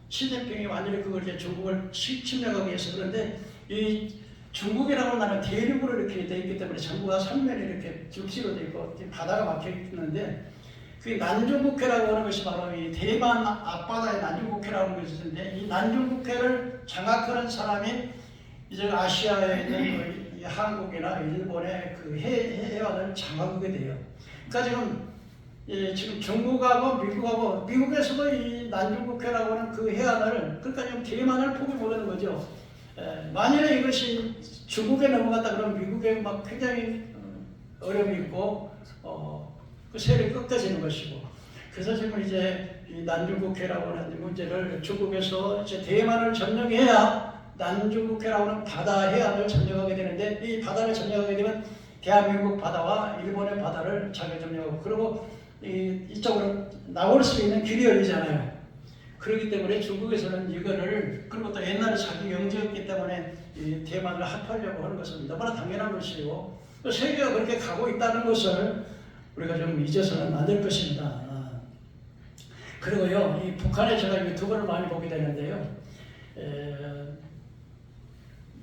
시진핑이 완전히 그걸 이제 중국을 침략하기 위해서 그런데 이 중국이라고 하는 나라는 대륙으로 이렇게 되어 있기 때문에 전부가 삼면이 이렇게 육지로 되어 있고 바다가 막혀 있는데 그 난중국해라고 하는 것이 바로 이 대만 앞바다의 난중국해라고 하는 것이 있는데 이 난중국해를 장악하는 사람이 이제 아시아에 있는 그 한국이나 일본의 그 해안을 장악하게 돼요. 그러니까 지금 중국하고 미국하고 미국에서도 이 난중국해라고 하는 그 해안을 그러니까 지금 대만을 포기 못하는 거죠. 만약에 이것이 중국에 넘어갔다 그러면 미국에 막 굉장히 어려움이 있고 그 세력이 꺾여지는 것이고 그래서 지금 이제 이 난중국해라고 하는 문제를 중국에서 이제 대만을 점령해야 난중국해라고 하는 바다 해안을 점령하게 되는데 이 바다를 점령하게 되면 대한민국 바다와 일본의 바다를 자기 점령하고 그리고 이쪽으로 나올 수 있는 길이 열리잖아요. 그렇기 때문에 중국에서는 이거를 그리고 또 옛날에 자기 영지였기 때문에 이 대만을 합하려고 하는 것은 너무나 당연한 것이고 또 세계가 그렇게 가고 있다는 것을 우리가 좀 잊어서는 안 될 것입니다. 그리고요, 이 북한에 제가 유튜브를 많이 보게 되는데요.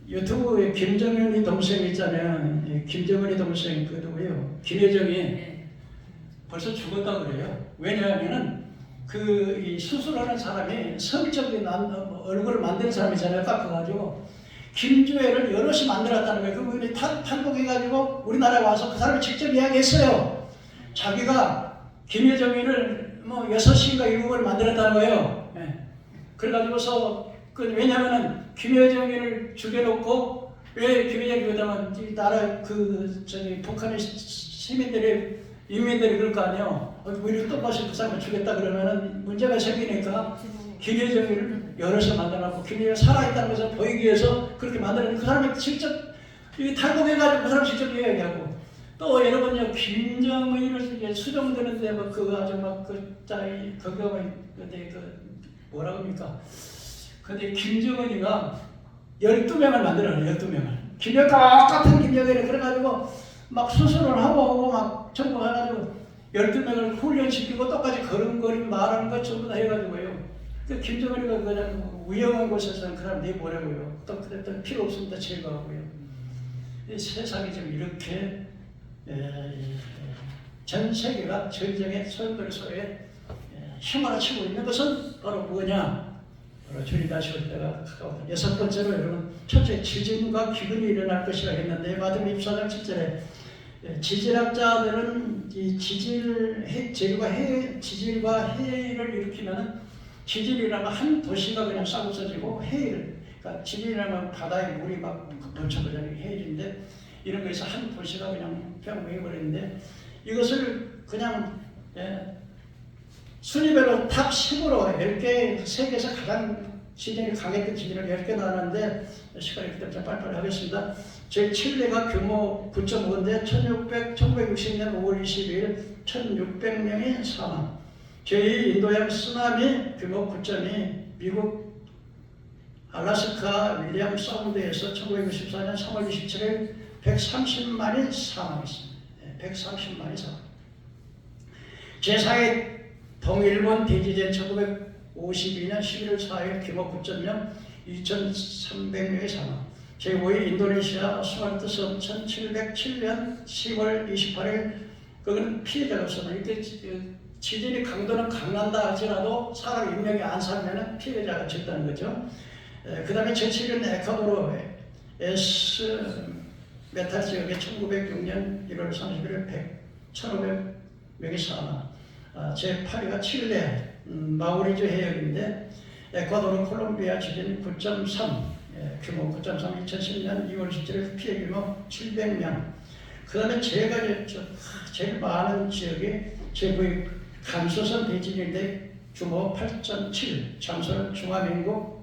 유튜브에 김정은이 동생 있잖아요. 김정은이 동생 그 누구예요? 김여정이 벌써 죽었다 그래요. 왜냐하면은 이 수술하는 사람이 성적인 얼굴을 만든 사람이잖아요. 깎아가지고 김주애를 여럿이 만들었다는 거예요. 그분이 탈북해가지고 우리나라에 와서 그 사람이 직접 이야기했어요. 자기가 김여정이를 뭐 6인가 7을 만들었다는 거예요. 그래가지고서 왜냐면은 김여정이를 죽여놓고 왜 김여정이 그러다면 이 나라 북한의 시민들이 인민들이 그럴 거 아니에요. 우리 똑같이 그 사람을 죽였다 그러면은 문제가 생기니까 김여정이를 여럿을 만들어놨고 김여정이 살아있다는 것을 보이기 위해서 그렇게 만들었는데 그 사람이 직접 탈북해가지고 그 사람 직접 이야기하고 또 여러분요 김정은을 수정되는데 뭐 그거 아주 막 그거 근데 뭐라고 합니까? 근데 김정은이가 12명을 만들어요. 12명을. 김여정 같은 김정은이 그래가지고 막 수술을 하고 막 전부 해가지고 12명을 훈련시키고 똑같이 걸음걸이 말하는 것 전부 다 해가지고요. 그 김정은이가 그냥 위험한 곳에서는 그 사람 내보내고요. 또 그랬더니 필요 없습니다 제거하고요. 세상이 지금 이렇게 전 세계가 전쟁의 소용돌이 속에 휘몰아치고 있는 것은 바로 뭐냐? 바로 주님 다시 올 때가 가까웠다. 여섯 번째로 여러분, 첫째 지진과 기근이 일어날 것이라 했는데 마태복음 24장 7절에 지질학자들은 이 지질과 해일을 일으키면, 지질이라면 한 도시가 그냥 싹없어지고, 해일, 그러니까 지질이라면 바다에 물이 막 넘쳐버리는 해일인데, 이런 거에서 한 도시가 그냥 팽팽해버리는데, 이것을 그냥 순위별로 탑 10으로 10개, 세계에서 가장 지진이 강했던 지진을 10개 나눴는데, 시간이 있기 때문에 빨리빨리 하겠습니다. 제7대가 규모 9.5인데 1960년 5월 22일 1600명이 사망. 제2 인도양 쓰나미 규모 9.2, 미국 알래스카 윌리엄 사운드에서 1964년 3월 27일 130만이 사망했습니다. 130만이 사망. 제4의 동일본 대지진 1952년 11월 4일 규모 9.0, 2300명이 사망. 제5위 인도네시아 스마르트 섬 1707년 10월 28일, 그거는 피해자가 없어요. 이렇게 지진이 강도는 강한다 할지라도 사람 인명이 안 살면 피해자가 적다는 거죠. 그 다음에 제7위는 에콰도르 메탈 지역에 1906년 1월 31일 1500명이 사망. 제8위가 칠레 마우리주 해역인데 에콰도르 콜롬비아 지진 9.3, 규모 9.3, 2010년 2월 17일 피해 규모 700명. 그 다음에 제가 제일 많은 지역이 제부의 간수선 대지진인데 규모 8.7, 장소는 중화민국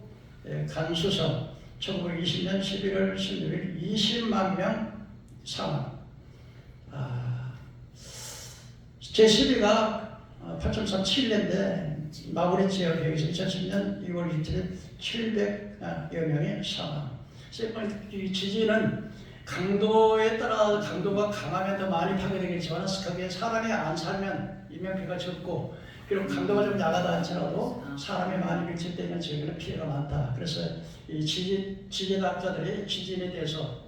간수선, 1920년 11월 16일 20만 명 사망. 제12가 8.3 칠레인데 마구리 지역 여기서 2010년 2월 27일 700여 명이 사망. 이 지진은 강도에 따라 강도가 강하면 더 많이 파괴되겠지만, 거기에 사람이 안 살면 인명피해가 적고, 그리고 강도가 좀 약하다 할지라도 사람이 많이 밀집되는 지역에는 피해가 많다. 그래서 이 지진학자들이 지진에 대해서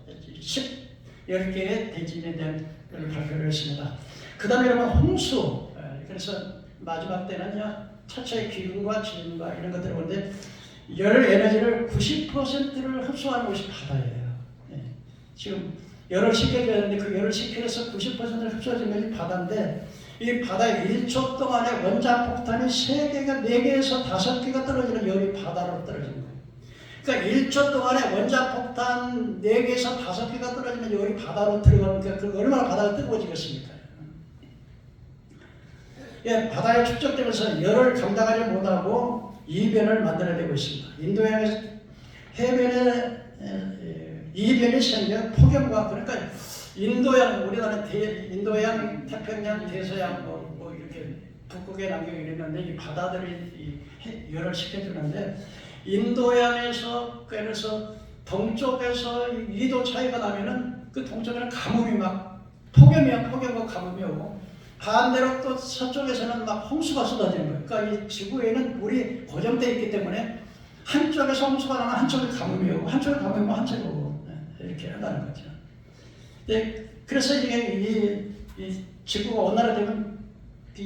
10개의 대지진에 대한 걸 발표를 했습니다. 그 다음에 여러분, 홍수. 그래서 마지막 때는요, 첫째 기근과 지진과 이런 것들을 보는데, 열 에너지를 90%를 흡수하는 곳이 바다예요. 지금 열을 식혀줘야 되는데 그 열을 식혀서 90%를 흡수해주는 것이 바다인데, 이 바다에 1초 동안에 원자폭탄이 3개가 4개에서 5개가 떨어지는 열이 바다로 떨어지는 거예요. 그러니까 1초 동안에 원자폭탄 4개에서 5개가 떨어지는 열이 바다로 들어가니까 그 얼마나 바다가 뜨거워지겠습니까? 바다에 축적되면서 열을 감당하지 못하고 이변을 만들어내고 있습니다. 인도양에서 해변에 이변이 생겨 폭염과, 그러니까 인도양, 우리나라 인도양, 태평양, 대서양 뭐 이렇게 북극의 남극이 이랬는데, 이 바다들이 이 열을 식혀주는데, 인도양에서 그래서 동쪽에서 2도 차이가 나면은 그 동쪽에는 가뭄이 막 폭염과 가뭄이 오고, 반대로 또 서쪽에서는 막 홍수가 쏟아지는 거예요. 그러니까 이 지구에는 물이 고정되어 있기 때문에 한쪽에서 홍수가 나면 한쪽에 가뭄이 오고, 한쪽에 가뭄이 오고, 한쪽에 오고, 이렇게 한다는 거죠. 그래서 이게 이 지구가 온난화되면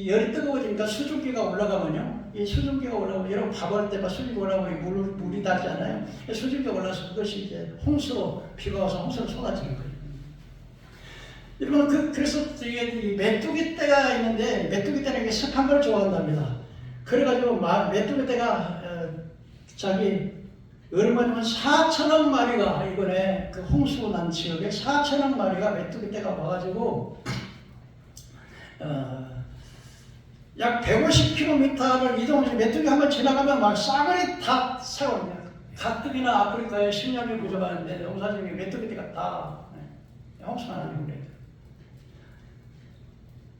열이 뜨거워지니까 수증기가 올라가면요, 이 수증기가 올라오면, 여러분 밥할 때 막 수증기가 올라오면 물이 닿잖아요. 수증기가 올라서 그것이 이제 홍수로, 비가 와서 홍수로 쏟아지는 거예요. 여러분, 그래서 이게 메뚜기 떼가 있는데, 메뚜기 떼는 이게 습한 걸 좋아한답니다. 그래가지고 메뚜기 떼가 자기 얼마냐면 4천억 마리가, 이번에 그 홍수 난 지역에 4천억 마리가 메뚜기 떼가 와가지고 약 150km를 이동해서 메뚜기 한번 지나가면 막 싸그리 다 세워요. 가뜩이나 아프리카에 식량이 부족하는데 농사지역에 메뚜기 떼가 다 홍수가 나는 거예요.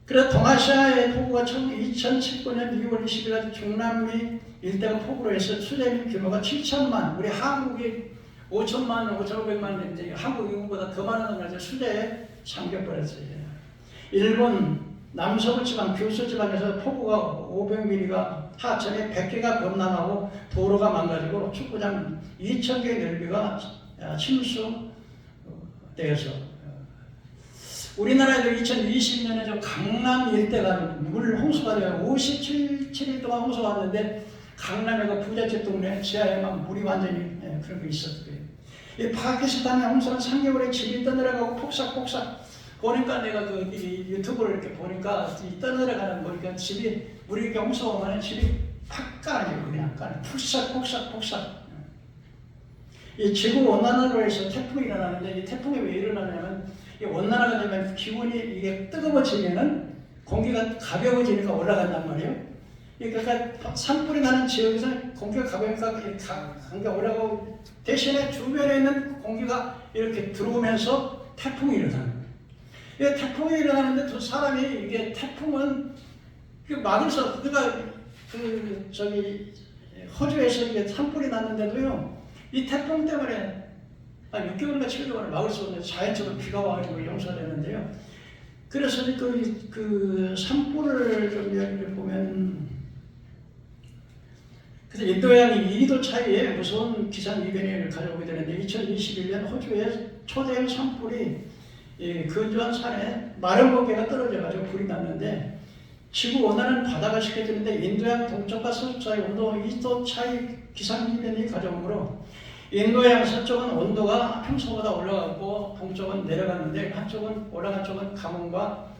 그래서 동아시아의 폭우가 2019년 2월 20일 중남미 일대가 폭우로 해서 수재민 규모가 7천만, 우리 한국이 5천만, 5,500만, 이제 한국 인구보다 더 많은 나라에서 수재에 잠겨버렸어요. 일본 남서부 지방, 규슈 지방에서 폭우가 500mm가 하천에 100개가 범람하고 도로가 망가지고 축구장 2,000개의 넓이가 침수, 떼어서 우리나라에도 2020년에 저 강남 일대가 물 홍수가 되어 57일 동안 홍수가 왔는데 강남에 그 부잣집 동네 지하에만 물이 완전히 그런 거 있었고요. 이 파키스탄의 홍수는 3개월에 집이 떠내려가고 폭삭폭삭 보니까 내가 그 유튜브를 이렇게 보니까 이 떠내려가는 거니까 집이 물이 이렇게 홍수가 오면 집이 팍 까지고 그냥 까는 폭삭폭삭폭삭. 이 지구 온난화로 해서 태풍이 일어나는데 이 태풍이 왜 일어나냐면 이 온난화가 되면 기온이 이게 뜨거워지면은 공기가 가벼워지니까 올라간단 말이에요. 그러니까 산불이 나는 지역에서 공기가 가벼우니까 공기가 올라가고 대신에 주변에 있는 공기가 이렇게 들어오면서 태풍이 일어나는 거예요. 태풍이 일어나는데 두 사람이 이게 태풍은 막을 수 없어. 그러니까 호주에서 이게 산불이 났는데도요. 이 태풍 때문에 한 6개월인가 7개월을 막을 수 없는 자연적으로 비가 와가지고 용사되는데요. 그래서 그 산불을 좀 이야기를 보면 그래서 인도양이 2도 차이에 무서운 기상이변을 가져오게 되는데 2021년 호주의 초대형 산불이 근조한 산에 마른 고개가 떨어져가지고 불이 났는데 지구 온난화는 바다가 식혀지는데 인도양 동쪽과 서쪽 사이 온도 2도 차이 기상이변이 가져오므로 인도양 서쪽은 온도가 평소보다 올라가고 동쪽은 내려갔는데 한쪽은 올라간 쪽은 가뭄과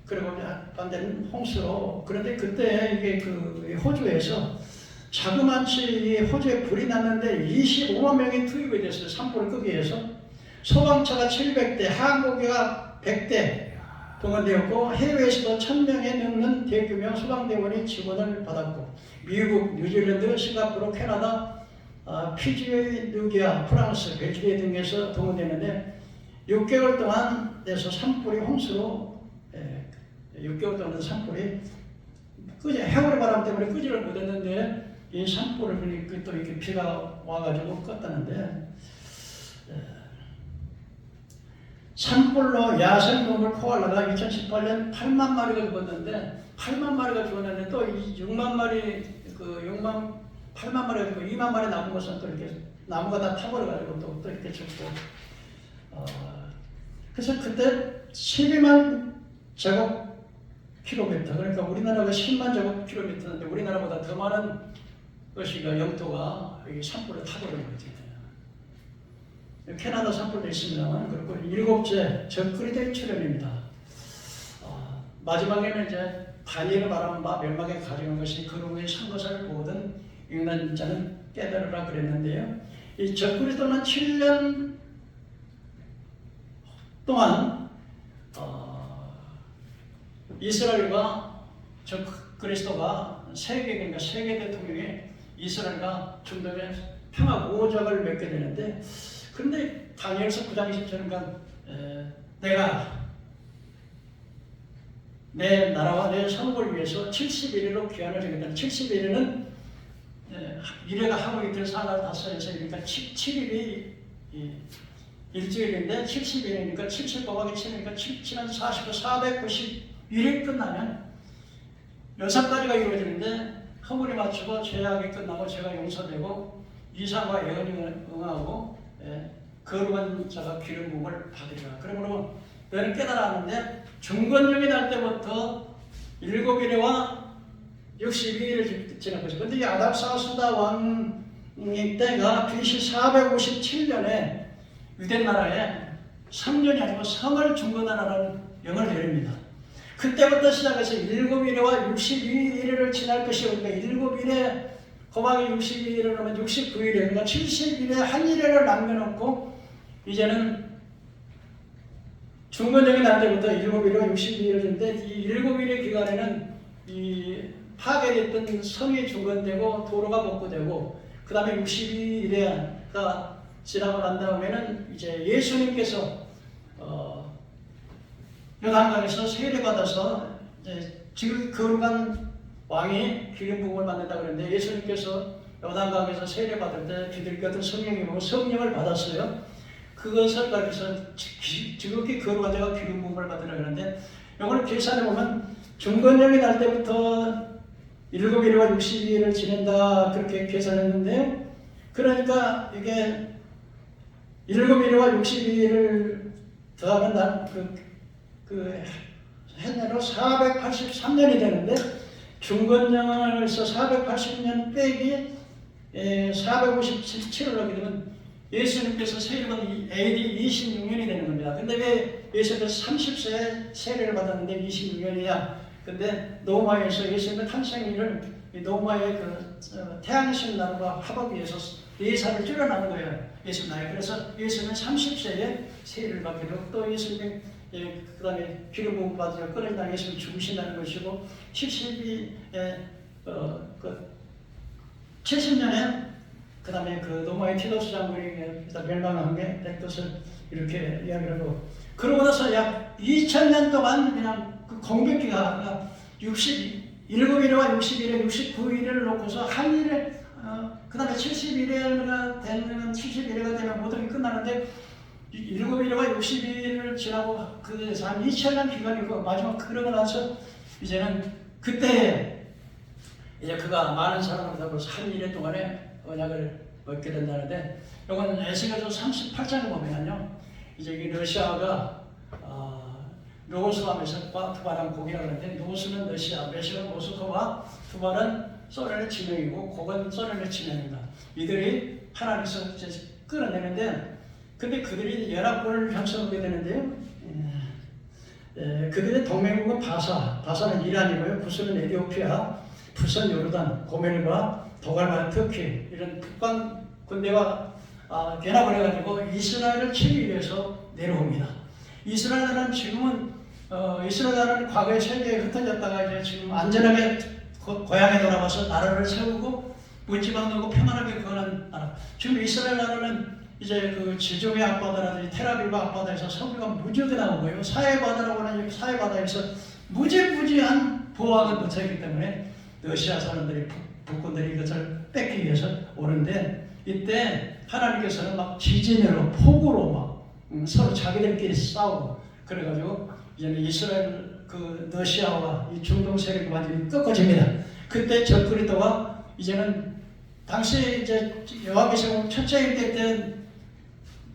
그리고 반대는 홍수로. 그런데 그때 이게 그 호주에서 자그마치 호주에 불이 났는데 25만 명이 투입이 됐어요. 산불을 끄기 위해서. 소방차가 700대, 항공기가 100대 동원되었고 해외에서도 1000명에 넘는 대규모 소방대원이 지원을 받았고 미국, 뉴질랜드, 싱가포르, 캐나다, 피지, 누기아, 프랑스, 벨기에 등에서 동원되는데 6개월 동안 돼서 산불이 홍수로 6개월 동안 산불이 해오리 바람 때문에 끄지를 못했는데 이 산불을 보니까 또 이렇게 비가 와가지고 껐다는데 산불로 야생동물 코알라가 2018년 8만 마리가 죽었는데 8만 마리가 죽었는데 또 6만 마리 8만 마리가 죽고 2만 마리 남은 것은 또 이렇게 나무가 다 타버려가지고 또 이렇게 죽고 그래서 그때 12만 제곱 킬로미터 그러니까 우리나라가 10만 제곱 킬로미터인데 우리나라보다 더 많은 것이가 영토가 이 산불을 타버린 거지. 캐나다 산불도 있습니다만 그리고 7째 적그리스도의 출현입니다. 마지막에는 이제 다니엘을 말하면 멸망에 가져온 것이 그로 위에 선 것을 보든 인간 자는 깨달으라 그랬는데요. 이 적그리스도는 7년 동안 이스라엘과 적그리스도가 그러니까 세계 대통령이 이스라엘과 중동의 평화 우호적을 맺게 되는데 그런데 다니엘서 9장 20절은 내가 내 나라와 내 성국을 위해서 71일로 귀환을 하겠다. 71일은 미래가 하루 이틀 사흘 다섯에서 그러니까 7일이 일주일인데 70일이니까 70 곱하기 7이니까 7은 49, 491일 끝나면 6가지가 이루어지는데 허물이 맞추고 죄악이 끝나고 죄가 용서되고 이상과 예언이 응하고 거룩한 자가 기름 부음을 받으리라. 그러므로 너는 깨달았는데 중건령이 날 때부터 7일에와 62일을 지난 것이고 근데 이 아닥사스다 왕의 때가 BC 457년에 유대 나라에 3년이 아니고 성을 중건하라는 명을 내립니다. 그때부터 시작해서 7일에와 62일을 지날 것이고 그러니까 7일에 곱하기 62일을 하면 69일에 그러니까 70일에 한 일회를 남겨놓고 이제는 중건령이 날 때부터 7일과 62일을 주는데 이 7일의 기간에는 이 파괴됐던 성이 중건되고 도로가 복구되고 그 다음에 62일에가 지나고 난 다음에는 이제 예수님께서 요단강에서 세례받아서 지금 거룩한 왕이 기름 부음을 받는다 그랬는데 예수님께서 요단강에서 세례받을 때 비둘기 같은 성령이 오고 성령을 받았어요. 그것을 가리켜서 지극히 거룩한 자가 기름 부음을 받으라 그러는데 이걸 계산해 보면 중건령이 날 때부터 7일과 62일을 지낸다 그렇게 계산했는데 그러니까 이게 7일과 62일을 더하면 해내로 483년이 되는데 중건년에서 480년 빼기 457을 하게 되면 예수님께서 세례받은 AD 26년이 되는 겁니다. 근데 왜 예수님께서 30세에 세례를 받았는데 26년이야? 근데 노마에서 예수님의 탄생일을 노마의 태양신 나라와 합하기 위해서 4살을 줄여나는 거예요. 예수님 나이. 그래서 예수님은 30세에 세례를 받게 되고 또 예수님의 그 다음에 기름 부음 받으려 끊어진다는 예수님 죽으신다는 것이고 70년에 그 다음에 노마의 티도스 장군이 멸망한 게 될 것을 이렇게 이야기를 하고 그러고 나서 약 2000년 동안 그냥 그 공백기가 67일과 60일에 69일을 놓고서 한 일에 그 다음에 71회가 되면 71회가 되면 모든 게 끝나는데 7일과 60일을 지나고 그래서 한 2000년 기간이고 마지막 그러고 나서 이제는 그때 이제 그가 많은 사람을 더불어서 한 1회 동안에 언약을 얻게 된다는데 이건 에스겔서 38장을 보면요 이제 이 러시아가 로스와 투발한 곡이라고 하는데 로스는 러시아, 메시는 모스크바, 투발은 소련의 지명이고 곡은 소련의 지명입니다. 이들이 하나님께서 끌어내는데 근데 그들이 연합군을 형성하게 되는데요. 그들의 동맹국은 바사는 이란이고요. 구스는 에티오피아, 푸스는 요르단, 고멜과 도갈과 터키 이런 북방 군대와 연합을 해가지고 이스라엘을 치기 위해서 내려옵니다. 이스라엘은 지금은 이스라엘은 과거에 세계에 흩어졌다가 이제 지금 안전하게 고향에 돌아와서 나라를 세우고 문지방 놓고 평안하게 거하는 나라. 지금 이스라엘 나라는 이제 그 지중해 앞바다라든지 테라비브 앞바다에서 석유가 무지하게 나오고요. 사해바다라고 하는 사해바다에서 무지무지한 보호하는 도착이기 때문에 러시아 사람들이 북군들이 이것을 뺏기 위해서 오는데 이때 하나님께서는 막 지진으로 폭우로 막 서로 자기들끼리 싸우고 그래가지고 이제는 이스라엘 러시아와 이 중동 세력이 완전히 꺾어집니다. 그때 적그리스도가 이제는 당시 이제 여호와께서 첫째 일대 때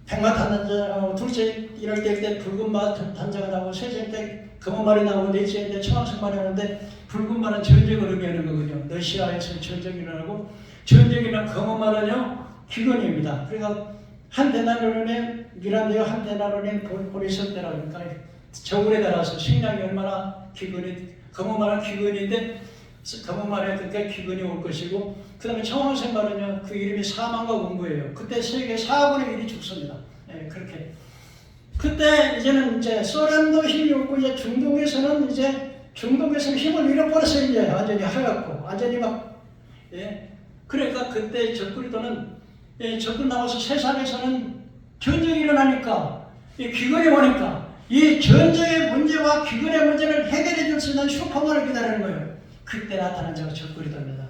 백마 단장하고 둘째 이럴 때 붉은 마 단장이 나오고 셋째 때 검은 말이 나오고 넷째 때 청황색 말이 나오는데 붉은 말은 전쟁을 의미하는 거거든요. 러시아에서 전쟁이 일어나고 전쟁이 일어나면 검은 말은요 기근입니다. 그러니까 한 데나리온에 미란데요 한 데나리온에 보리석대라고 그러니까 저울에 따라서 식량이 얼마나 기근이 검은 말은 기근인데 검은 말에 그때 기근이 올 것이고 그 다음에 청황색 말은요 그 이름이 사망과 원고예요. 그때 세계 4분의 1이 죽습니다. 예, 그렇게 그때 이제는 이제 소련도 힘이 없고 이제 중동에서는 힘을 잃어버려서 이제 완전히 하얗고 완전히 막 그러니까 그때 적그리스도는 적군 나와서 세상에서는 전쟁이 일어나니까 기근이 오니까 이 전쟁의 문제와 기근의 문제를 해결해 줄 수 있는 슈퍼맨을 기다리는 거예요. 그때 나타난 자가 적그리스도입니다.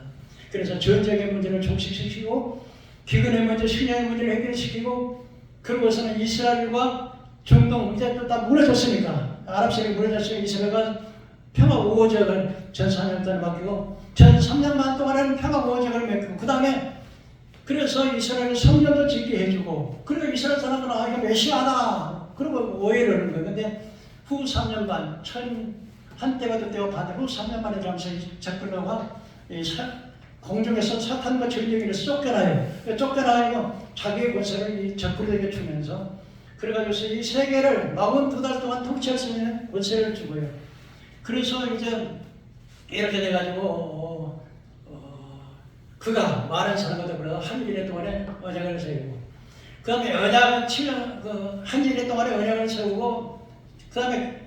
그래서 전쟁의 문제를 종식시키고 기근의 문제, 식량의 문제를 해결시키고 그러고서는 이스라엘과 중동 이제 또 다 무너졌으니까 아랍 세력이 무너졌으니까 이스라엘과 평화 우호적을 전 4년 동안 맡기고 전 3년만 동안은 평화 우호적을 맡기고 그 다음에 그래서 이스라엘 성전도 짓게 해주고 그리고 이스라엘 사람들은 이거 메시아다 그러고 오해를 하는 거예요. 근데 후 3년 반 한때가 때와 반대 후 3년 만에 들어가면서 적그리스도가 공중에서 사탄과 전쟁이를 쫓겨나요. 쫓겨나요. 자기의 권세를 이 적그리스도에게 주면서 그래가지고 이 세계를 42달 동안 통치할 수 있는 권세를 주고요. 그래서 이제 이렇게 돼가지고 그가 많은 사람과 더불어 한 1년 동안에 언약을 세우고 그 다음에 언약은 한 1년 동안에 언약을 세우고 그 다음에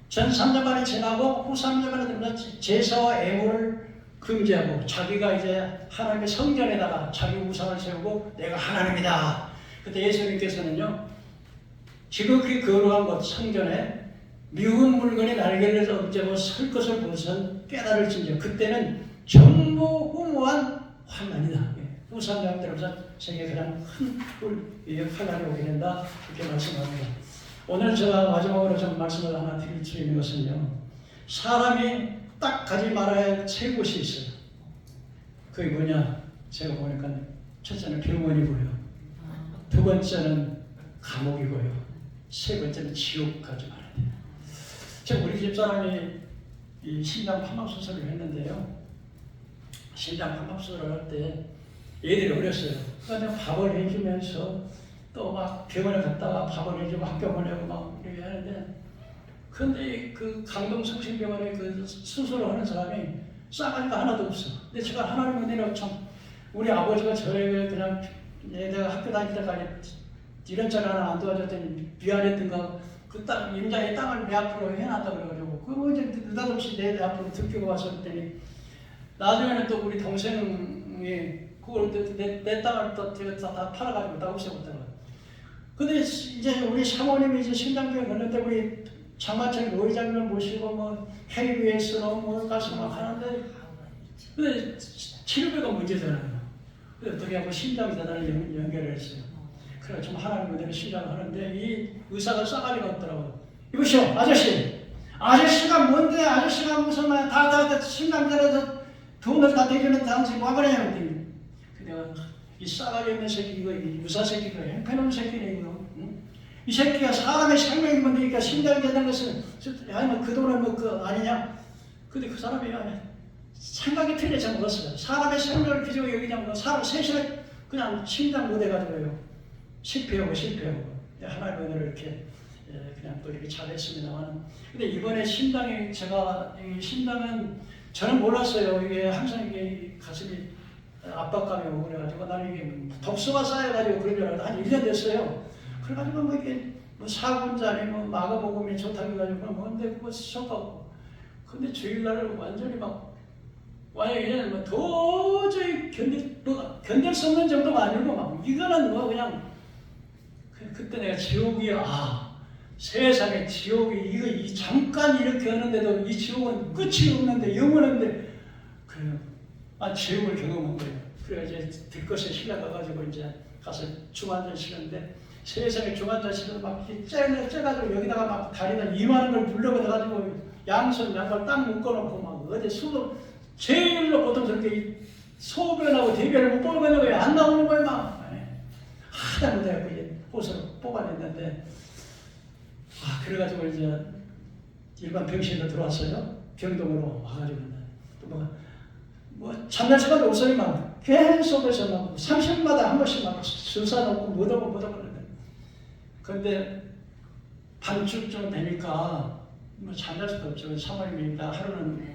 전 3년 만에 지나고 후 3년 만에 들면서 제사와 애물을 금지하고 자기가 이제 하나님의 성전에다가 자기 우상을 세우고 내가 하나님이다. 그때 예수님께서는요 지극히 거룩한 곳 성전에 미운 물건이 날개를 엎제고 설 것을 보선 깨달을진저 그때는 전부 후무한 환난이다. 후 3년 들어서 세계 가장 큰 환난이 오게 된다. 이렇게 말씀합니다. 오늘 제가 마지막으로 좀 말씀을 하나 드릴 수 있는 것은요. 사람이 딱 가지 말아야 할 세 곳이 있어요. 그게 뭐냐? 제가 보니까 첫째는 병원이고요. 두 번째는 감옥이고요. 세 번째는 지옥 가지 말아야 돼요. 제가 우리 집사람이 이 심장 판막 수술을 했는데요. 심장 판막 수술을 할 때 애들이 어렸어요. 그러니까 내가 밥을 해주면서 또 막 병원에 갔다가 밥을 해주고 학교 보내고 막 이렇게 하는데, 근데 그 강동성심병원에 그 수술을 하는 사람이 싸가지가 하나도 없어. 근데 제가 하나님 은혜로 참, 우리 아버지가 저에게 그냥 내가 학교 다닐 때까지 이런 짤 하나 안 도와줬더니 미안했던가, 그 땅, 임자의 땅을 내 앞으로 해놨다 그래가지고, 그거 이제 느닷없이 내 앞으로 들키고 와서 그랬더니, 나중에는 또 우리 동생이 그걸 내 땅을 또 다 팔아가지고 다 없애버렸더라고요. 근데 이제 우리 사모님이 이제 심장병에 걸렸는데 우리 장마철 노회장님을 모시고 뭐 KBS로 뭐 가서 막 하는데, 근데 치료비가 문제잖아요. 근데 어떻게 하고 심장 재단을 연결을 했어요. 그래 좀 하나님 은혜로 시작을 하는데 이 의사가 싸가지가 없더라고요. 이보시오 아저씨가 뭔데, 아저씨가 무슨 말 다 심장재단에서 돈을 다 대주는 당신 뭐 그래요? 내가 이 싸가지 없는 새끼, 이거 유사 새끼가 행패놈 새끼네 이거. 응? 이 새끼가 사람의 생명이 뭔데니까 심장이 되는 것은 아니 뭐 그 돈은 뭐 그 아니냐. 근데 그 사람이 생각이 틀려져 먹었어요. 사람의 생명을 기준으로 여기냐면 사람 셋이를 그냥 심장 못 해가지고요. 실패하고. 하나님의 은혜를 이렇게 그냥 또 이렇게 잘했습니다만. 근데 이번에 심장이 제가 이 심장은 저는 몰랐어요. 이게 항상 이게 가슴이 압박감이 오고 그래가지고 나는 이게 독소가 쌓여가지고 그런 줄 알았는데 한 1년 됐어요. 그래가지고 뭐 이게 뭐 사군자니 뭐 마가복음이 좋다고 해가지고 뭔데 그거 섞었고. 근데 주일날 완전히 막 만약에 뭐 도저히 견딜 수 없는 정도가 아니고 막 이거는 뭐 그냥 그때 내가 지옥이 세상에 지옥이 이거 잠깐 이렇게 하는데도 이 지옥은 끝이 없는데 영원한데 그래요. 지옥을 경험한 거예요. 그래서 이제 들것에 실려가가지고 이제 가서 중환자 실었는데 세상에 중환자 실어서 막 째가지고 여기다가 막 다리다 이만한 걸 물러가가지고 양손 양발 딱 묶어놓고 막 어디 수도 제일로 보통 저렇게 소변하고 대변을 못 뽑아내는 거예요. 안 나오는 거예요 막. 하다 못해갖고 이제 호소를 뽑아냈는데 그래가지고 이제 일반 병실로 들어왔어요. 병동으로 와가지고 뭐 잠잘 시간도 없어요. 막 계속해서 막 30분마다 한 번씩 막 주사 놓고 뭐하고 그러는데, 근데 밤쯤 되니까 뭐 잠잘 수도 없죠. 사모님입니다. 하루는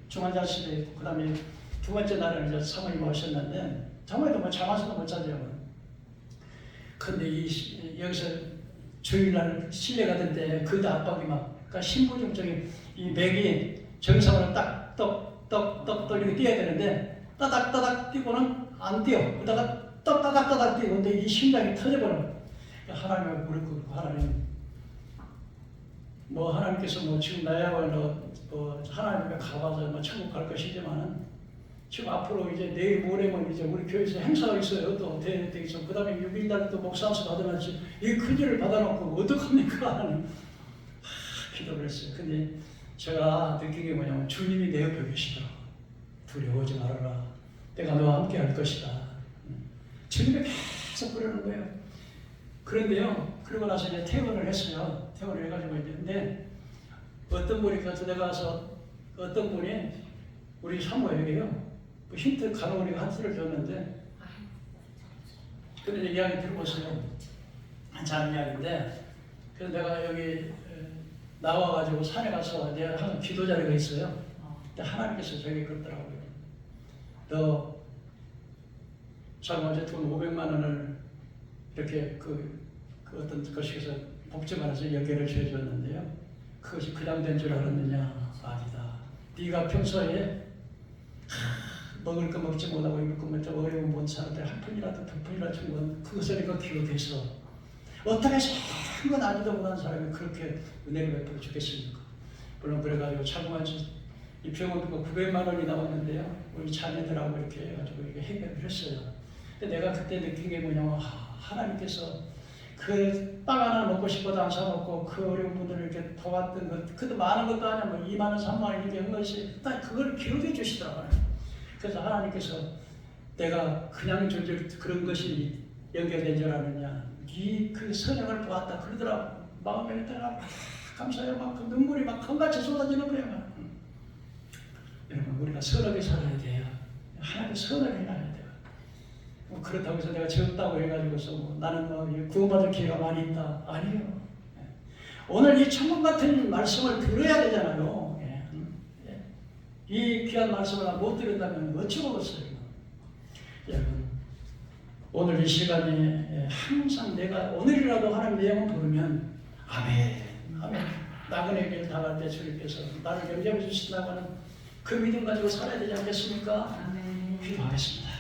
중환자실에 있고, 그 다음에 두 번째 날은 이제 사모님 오셨는데 사모님도 뭐 잠아서도 못 자죠. 근데 여기서 주일날 실내 가던데 그 압박이 막, 그러니까 신부중적인 이 맥이 정상으로 딱 떡 이렇게 뛰어야 되는데 따닥따닥 뛰고는 안 뛰어. 그러다가 따닥따닥 뛰고, 근데 이 심장이 터져버려. 하나님을 부르고, 하나님 뭐 하나님께서 뭐 지금 나야말로 뭐 하나님께 가봐서 뭐 천국 갈 것이지만은 지금 앞으로 이제 내일 모레면 이제 우리 교회에서 행사가 있어요. 또 대회에서 그 다음에 6일날 또 목사함수 받으면서 이 큰일을 받아놓고 어떡합니까? 하나님 기도를 했어요. 근데 제가 느낀 게 뭐냐면 주님이 내 옆에 계시더라고. 두려워하지 말아라. 내가 너와 함께 할 것이다. 주님이 계속 그러는 거예요. 그런데요, 그러고 나서 이제 퇴원을 했어요. 퇴원을 해가지고 이제, 근데 어떤 분이 가서 내가 와서 어떤 분이 우리 사모에게요, 그 힌트 간호원이가 한수를 줬는데, 근데 이야기 들어보세요. 자는 이야기인데, 그래서 내가 여기 나와가지고 산에 가서 내가 항상 기도 자리가 있어요. 근데 하나님께서 저에게 그러더라고요. 너 자금 어제 돈 500만 원을 이렇게 그 어떤 것에서 복지관에서 연결을 지어줬는데요. 그것이 그냥 된 줄 알았느냐? 아니다. 네가 평소에 먹을 거 먹지 못하고 입을 거 먹지 어려운 못 사는데 한 푼이라도 두 푼이라도 준 건 그것을 내가 기록해서 어떻게 해서 한건 아니도 못한 사람이 그렇게 은혜를 베풀어 주겠습니까? 물론 그래가지고 자그마치 이 병원비가 900만 원이 나왔는데요. 우리 자녀들하고 이렇게 해가지고 이렇게 해결을 했어요. 근데 내가 그때 느낀 게 뭐냐면 하나님께서 그 빵 하나 먹고 싶어도 안 사먹고 그 어려운 분들을 이렇게 도왔던 것, 그것도 많은 것도 아니야. 뭐 2만 원, 3만 원 이렇게 한 것이 딱 그걸 기록해 주시더라고요. 그래서 하나님께서 내가 그냥 그런 것이 연결된 줄 아느냐. 그 선행을 보았다 그러더라고. 마음에 따라 감사해요. 막 눈물이 막 한같이 쏟아지는 거야. 막. 여러분 우리가 선하게 살아야 돼요. 하나님 선하게 살아야 돼요. 그렇다고 해서 내가 적다고 해가지고서 나는 구원받을 기회가 많이 있다. 아니에요. 오늘 이 천국 같은 말씀을 들어야 되잖아요. 이 귀한 말씀을 못 들은다면 어찌 먹었어요? 여러분 오늘 이 시간에 항상 내가 오늘이라도 하나님 내 영혼 부르면 아멘 아멘 나그네 길 당할 때 주님께서 나를 영접해 주신다고 하는 그 믿음 가지고 살아야 되지 않겠습니까? 아멘. 기도하겠습니다.